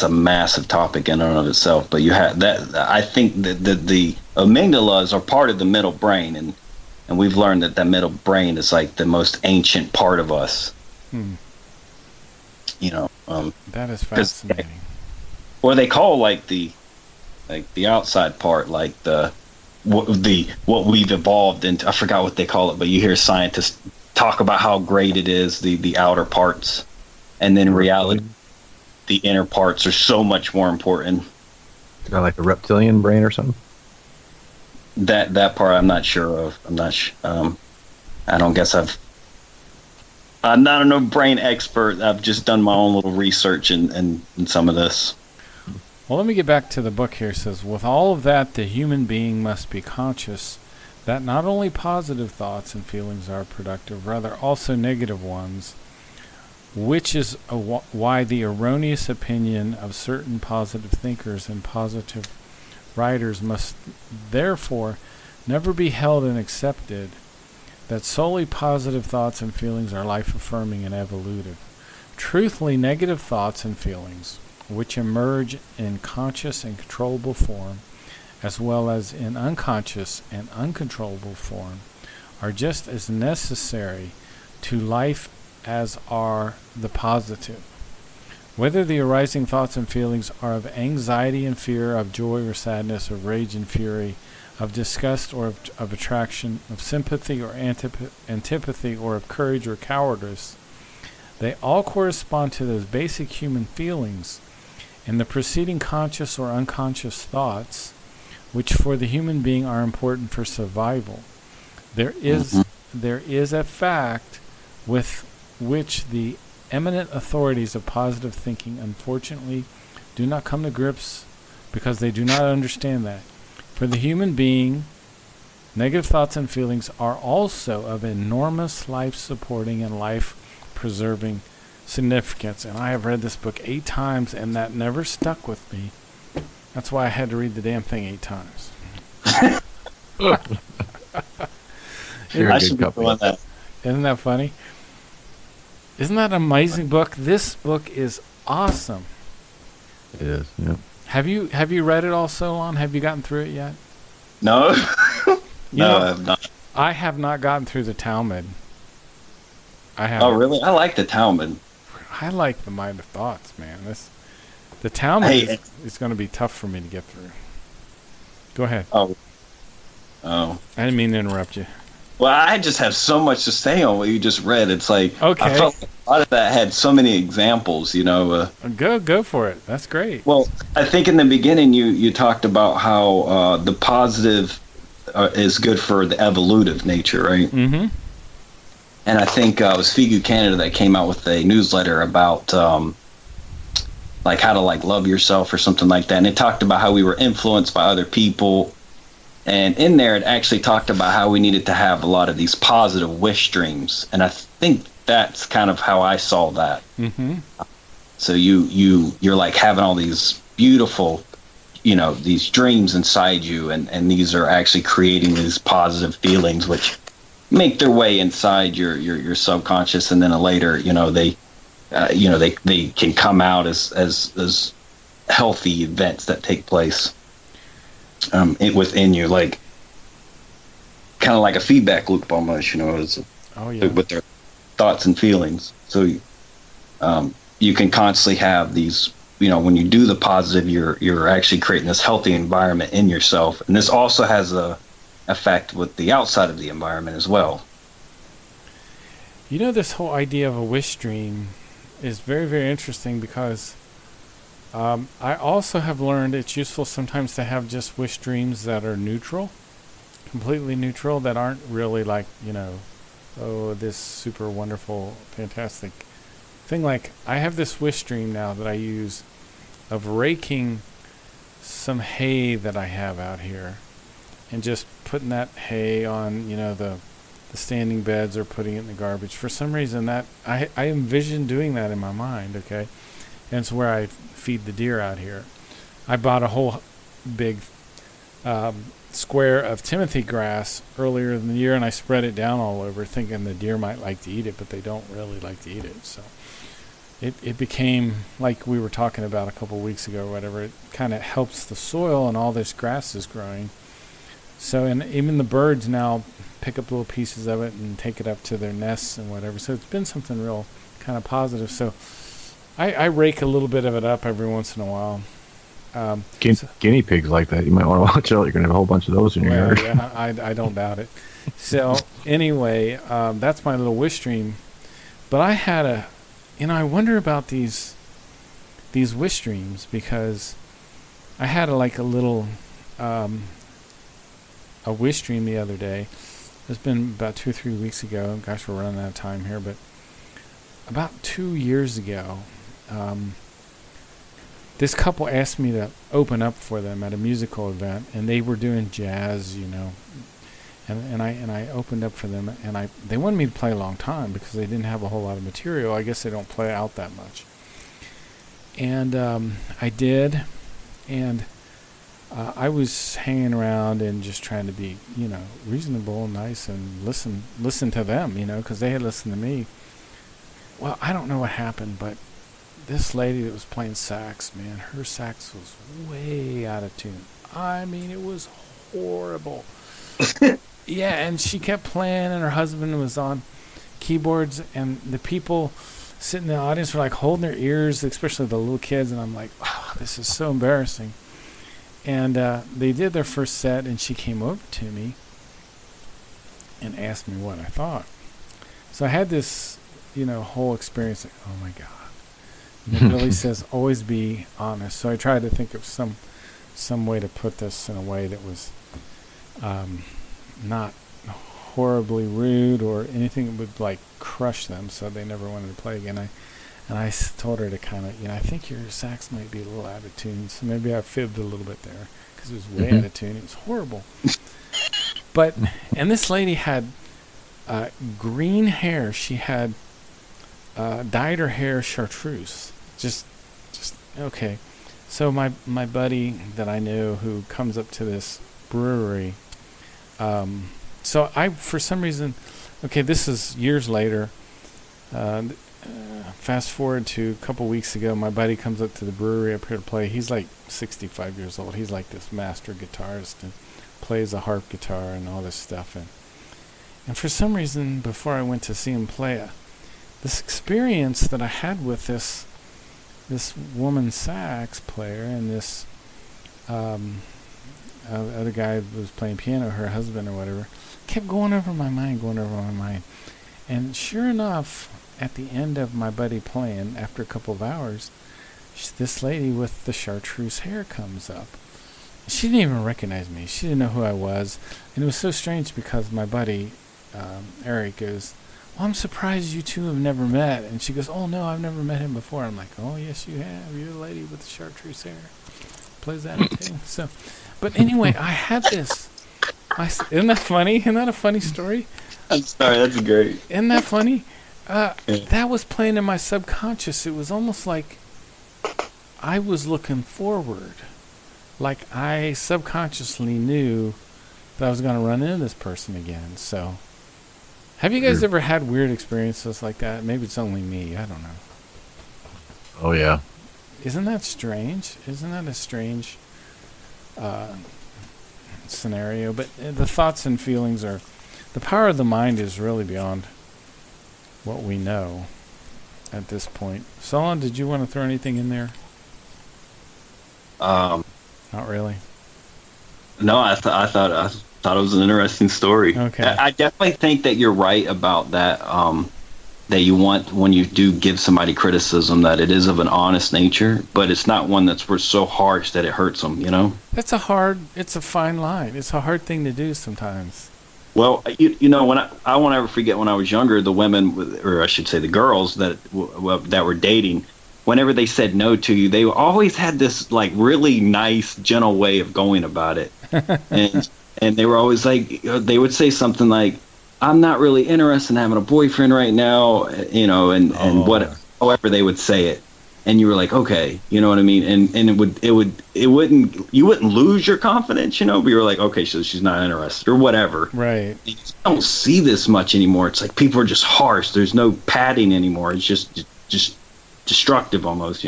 massive topic in and of itself. But you have that. I think that the amygdalas are part of the middle brain, and we've learned that middle brain is like the most ancient part of us. You know, that is fascinating. Or they call like the outside part, like what we've evolved into. I forgot what they call it, but you hear scientists talk about how great it is, the outer parts, and then in reality, the inner parts are so much more important. Got like a reptilian brain or something. That part I'm not sure of. I'm not. I don't guess I've I'm not a no brain expert. I've just done my own little research in some of this. Well, let me get back to the book here. It says, with all of that, the human being must be conscious that not only positive thoughts and feelings are productive, rather also negative ones, which is why the erroneous opinion of certain positive thinkers and positive writers must therefore never be held and accepted, that solely positive thoughts and feelings are life-affirming and evolutive. Truthfully, negative thoughts and feelings, which emerge in conscious and controllable form, as well as in unconscious and uncontrollable form, are just as necessary to life as are the positive. Whether the arising thoughts and feelings are of anxiety and fear, of joy or sadness, of rage and fury, of disgust or of attraction, of sympathy or antipathy, or of courage or cowardice, they all correspond to those basic human feelings and the preceding conscious or unconscious thoughts, which for the human being are important for survival. There is a fact with which the eminent authorities of positive thinking unfortunately do not come to grips because they do not understand that. For the human being, negative thoughts and feelings are also of enormous life-supporting and life-preserving significance. And I have read this book 8 times, and that never stuck with me. That's why I had to read the damn thing 8 times. I should be doing that. Isn't that funny? Isn't that an amazing book? This book is awesome. It is, yeah. Have you read it all, Solon? Have you gotten through it yet? No. No, I have not. I have not gotten through the Talmud. I have. Oh, really? I like the Talmud. I like the Mind of Thoughts, man. The Talmud is going to be tough for me to get through. Go ahead. Oh. I didn't mean to interrupt you. Well, I just have so much to say on what you just read. It's like, okay. I felt like a lot of that had so many examples, you know. Go for it. That's great. Well, I think in the beginning you talked about how the positive is good for the evolutive nature, right? Mm-hmm. And I think it was Figu Canada that came out with a newsletter about like how to like love yourself or something like that. And it talked about how we were influenced by other people. And in there, it actually talked about how we needed to have a lot of these positive wish dreams. And I think that's kind of how I saw that. Mm-hmm. So you're like having all these beautiful, you know, these dreams inside you. And these are actually creating these positive feelings, which make their way inside your subconscious. And then later, you know, they can come out as healthy events that take place. Within you, like kind of like a feedback loop almost, you know, with their thoughts and feelings. So you can constantly have these, you know, when you do the positive, you're actually creating this healthy environment in yourself, and this also has a effect with the outside of the environment as well. You know, this whole idea of a wish dream is very, very interesting because I also have learned it's useful sometimes to have just wish dreams that are neutral, completely neutral, that aren't really like, you know, oh, this super wonderful, fantastic thing. Like, I have this wish dream now that I use of raking some hay that I have out here and just putting that hay on, you know, the standing beds or putting it in the garbage. For some reason, that I envision doing that in my mind, okay? And it's where I feed the deer out here. I bought a whole big square of Timothy grass earlier in the year, and I spread it down all over, thinking the deer might like to eat it, but they don't really like to eat it. So it became, like we were talking about a couple weeks ago or whatever, it kind of helps the soil, and all this grass is growing. So, and even the birds now pick up little pieces of it and take it up to their nests and whatever. So it's been something real kind of positive. So I rake a little bit of it up every once in a while. Guinea pigs like that. You might want to watch out. You're going to have a whole bunch of those in your yard. Yeah, I don't doubt it. So anyway, that's my little wish dream. But I had I wonder about these wish dreams, because I had a little a wish dream the other day. It's been about 2 or 3 weeks ago. Gosh, we're running out of time here, but about 2 years ago, this couple asked me to open up for them at a musical event, and they were doing jazz, and I opened up for them, and they wanted me to play a long time because they didn't have a whole lot of material. I guess they don't play out that much. And I did, and I was hanging around and just trying to be, reasonable and nice and listen to them, because they had listened to me. Well, I don't know what happened, but this lady that was playing sax, man, her sax was way out of tune. I mean, it was horrible. Yeah, and she kept playing, and her husband was on keyboards, and the people sitting in the audience were like holding their ears, especially the little kids, and I'm like, oh, this is so embarrassing. And they did their first set, and she came over to me and asked me what I thought. So I had this, whole experience like, oh my God. Billy says, always be honest. So I tried to think of some way to put this in a way that was not horribly rude or anything that would like crush them, so they never wanted to play again. And I told her to kind of, I think your sax might be a little out of tune, so maybe I fibbed a little bit there because it was way out of tune. It was horrible. And this lady had green hair. She had dyed her hair chartreuse. Just okay. So my buddy that I know who comes up to this brewery, so I, for some reason, okay, this is years later, fast forward to a couple weeks ago, my buddy comes up to the brewery up here to play. He's like 65 years old. He's like this master guitarist and plays a harp guitar and all this stuff. And for some reason, before I went to see him play, this experience that I had with this woman sax player and this other guy who was playing piano, her husband or whatever, kept going over my mind. And sure enough, at the end of my buddy playing, after a couple of hours, this lady with the chartreuse hair comes up. She didn't even recognize me. She didn't know who I was. And it was so strange because my buddy, Eric, goes, well, I'm surprised you two have never met. And she goes, oh, no, I've never met him before. I'm like, oh, yes, you have. You're the lady with the chartreuse hair. Plays that too. So, but anyway, I had this. Isn't that funny? Isn't that a funny story? I'm sorry, that's great. Isn't that funny? That was playing in my subconscious. It was almost like I was looking forward. Like I subconsciously knew that I was going to run into this person again. So, have you guys ever had weird experiences like that? Maybe it's only me. I don't know. Oh, yeah. Isn't that strange? Isn't that a strange scenario? But the thoughts and feelings are... The power of the mind is really beyond what we know at this point. Solon, did you want to throw anything in there? Not really. No, I thought it was an interesting story. Okay. I definitely think that you're right about that. That you want, when you do give somebody criticism, that it is of an honest nature, but it's not one that's so harsh that it hurts them. It's a fine line. It's a hard thing to do sometimes. Well, when I won't ever forget when I was younger, the women, or I should say the girls that were dating, whenever they said no to you, they always had this like really nice, gentle way of going about it. and they were always like, they would say something like, I'm not really interested in having a boyfriend right now, however they would say it. And you were like, okay, you know what I mean? And you wouldn't lose your confidence, but you were like, okay, so she's not interested or whatever. Right. You don't see this much anymore. It's like people are just harsh. There's no padding anymore. It's just destructive almost,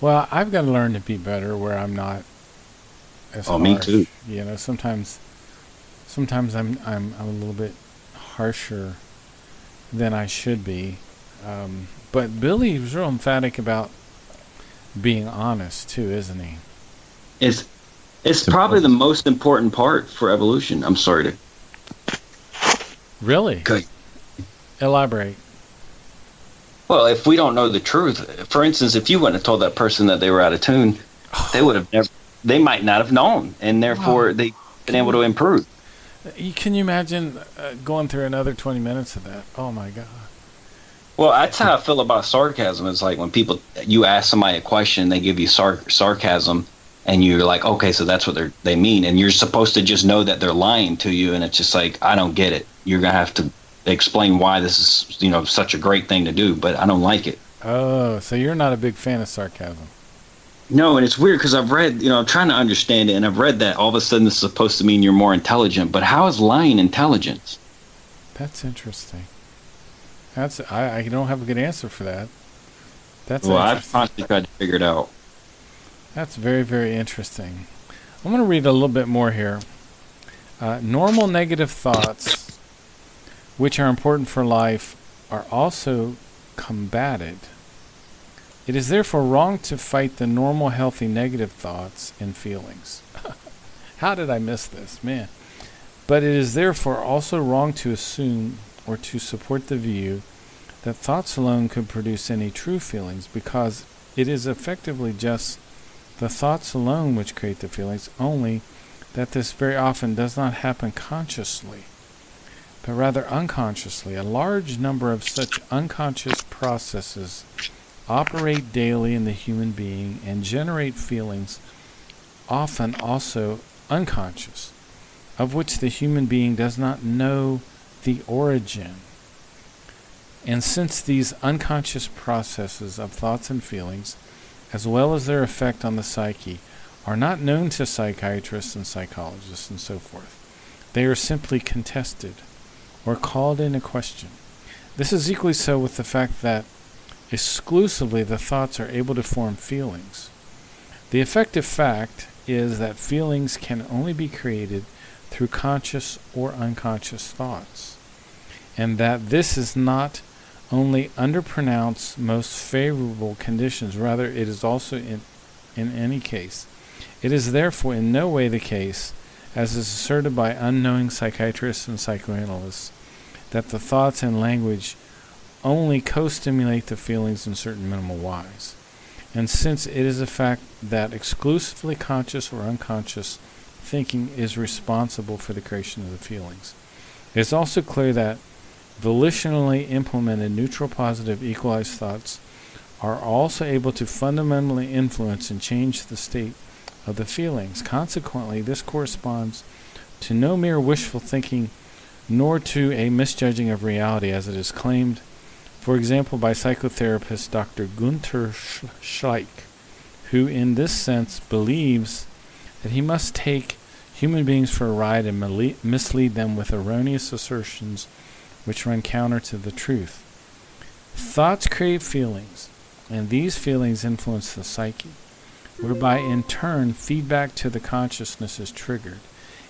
Well, I've got to learn to be better where I'm not as harsh. Oh, me too. Sometimes I'm a little bit harsher than I should be. But Billy was real emphatic about being honest too, isn't he? It's probably the most important part for evolution. I'm sorry to. Really? Okay. Elaborate. Well, if we don't know the truth, for instance, if you wouldn't have told that person that they were out of tune, they would have never. They might not have known, and therefore they've been able to improve. Can you imagine going through another 20 minutes of that? Oh my God. Well, that's how I feel about sarcasm. It's like when you ask somebody a question, they give you sarcasm, and you're like, okay, so that's what they mean, and you're supposed to just know that they're lying to you, and it's just like, I don't get it. You're gonna have to explain why this is, such a great thing to do, but I don't like it. Oh, so you're not a big fan of sarcasm? No, and it's weird because I've read, I'm trying to understand it, and I've read that all of a sudden this is supposed to mean you're more intelligent, but how is lying intelligence? That's interesting. I don't have a good answer for that. I've constantly tried to figure it out. That's very, very interesting. I'm going to read a little bit more here. Normal negative thoughts, which are important for life, are also combated. It is therefore wrong to fight the normal, healthy, negative thoughts and feelings. How did I miss this, man? But it is therefore also wrong to assume or to support the view that thoughts alone could produce any true feelings, because it is effectively just the thoughts alone which create the feelings, only that this very often does not happen consciously, but rather unconsciously. A large number of such unconscious processes operate daily in the human being and generate feelings, often also unconscious, of which the human being does not know the origin. And since these unconscious processes of thoughts and feelings, as well as their effect on the psyche, are not known to psychiatrists and psychologists and so forth, they are simply contested or called into question. This is equally so with the fact that exclusively the thoughts are able to form feelings. The effective fact is that feelings can only be created through conscious or unconscious thoughts, and that this is not only under pronounced most favorable conditions, rather it is also in any case. It is therefore in no way the case, as is asserted by unknowing psychiatrists and psychoanalysts, that the thoughts and language only co-stimulate the feelings in certain minimal wise. And since it is a fact that exclusively conscious or unconscious thinking is responsible for the creation of the feelings, it is also clear that volitionally implemented neutral positive equalized thoughts are also able to fundamentally influence and change the state of the feelings. Consequently, this corresponds to no mere wishful thinking, nor to a misjudging of reality as it is claimed, for example, by psychotherapist Dr. Gunther Schleich, who in this sense believes that he must take human beings for a ride and mislead them with erroneous assertions which run counter to the truth. Thoughts create feelings, and these feelings influence the psyche, whereby in turn feedback to the consciousness is triggered,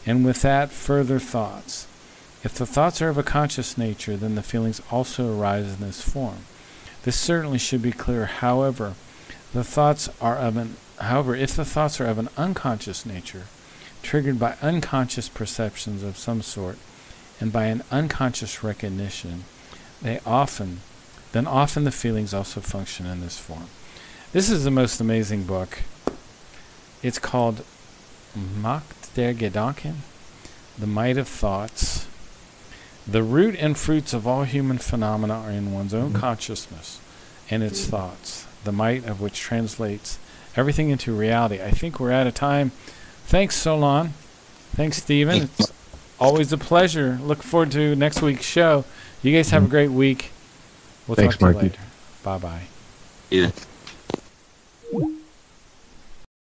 and with that further thoughts. If the thoughts are of a conscious nature, then the feelings also arise in this form. This certainly should be clear. However, if the thoughts are of an unconscious nature, triggered by unconscious perceptions of some sort, and by an unconscious recognition, then often the feelings also function in this form. This is the most amazing book. It's called Macht der Gedanken, The Might of Thoughts. The root and fruits of all human phenomena are in one's own consciousness and its thoughts, the might of which translates everything into reality. I think we're out of time. Thanks, Solon. Thanks, Stephen. It's always a pleasure. Look forward to next week's show. You guys have a great week. We'll talk to you later. Bye-bye. Yeah.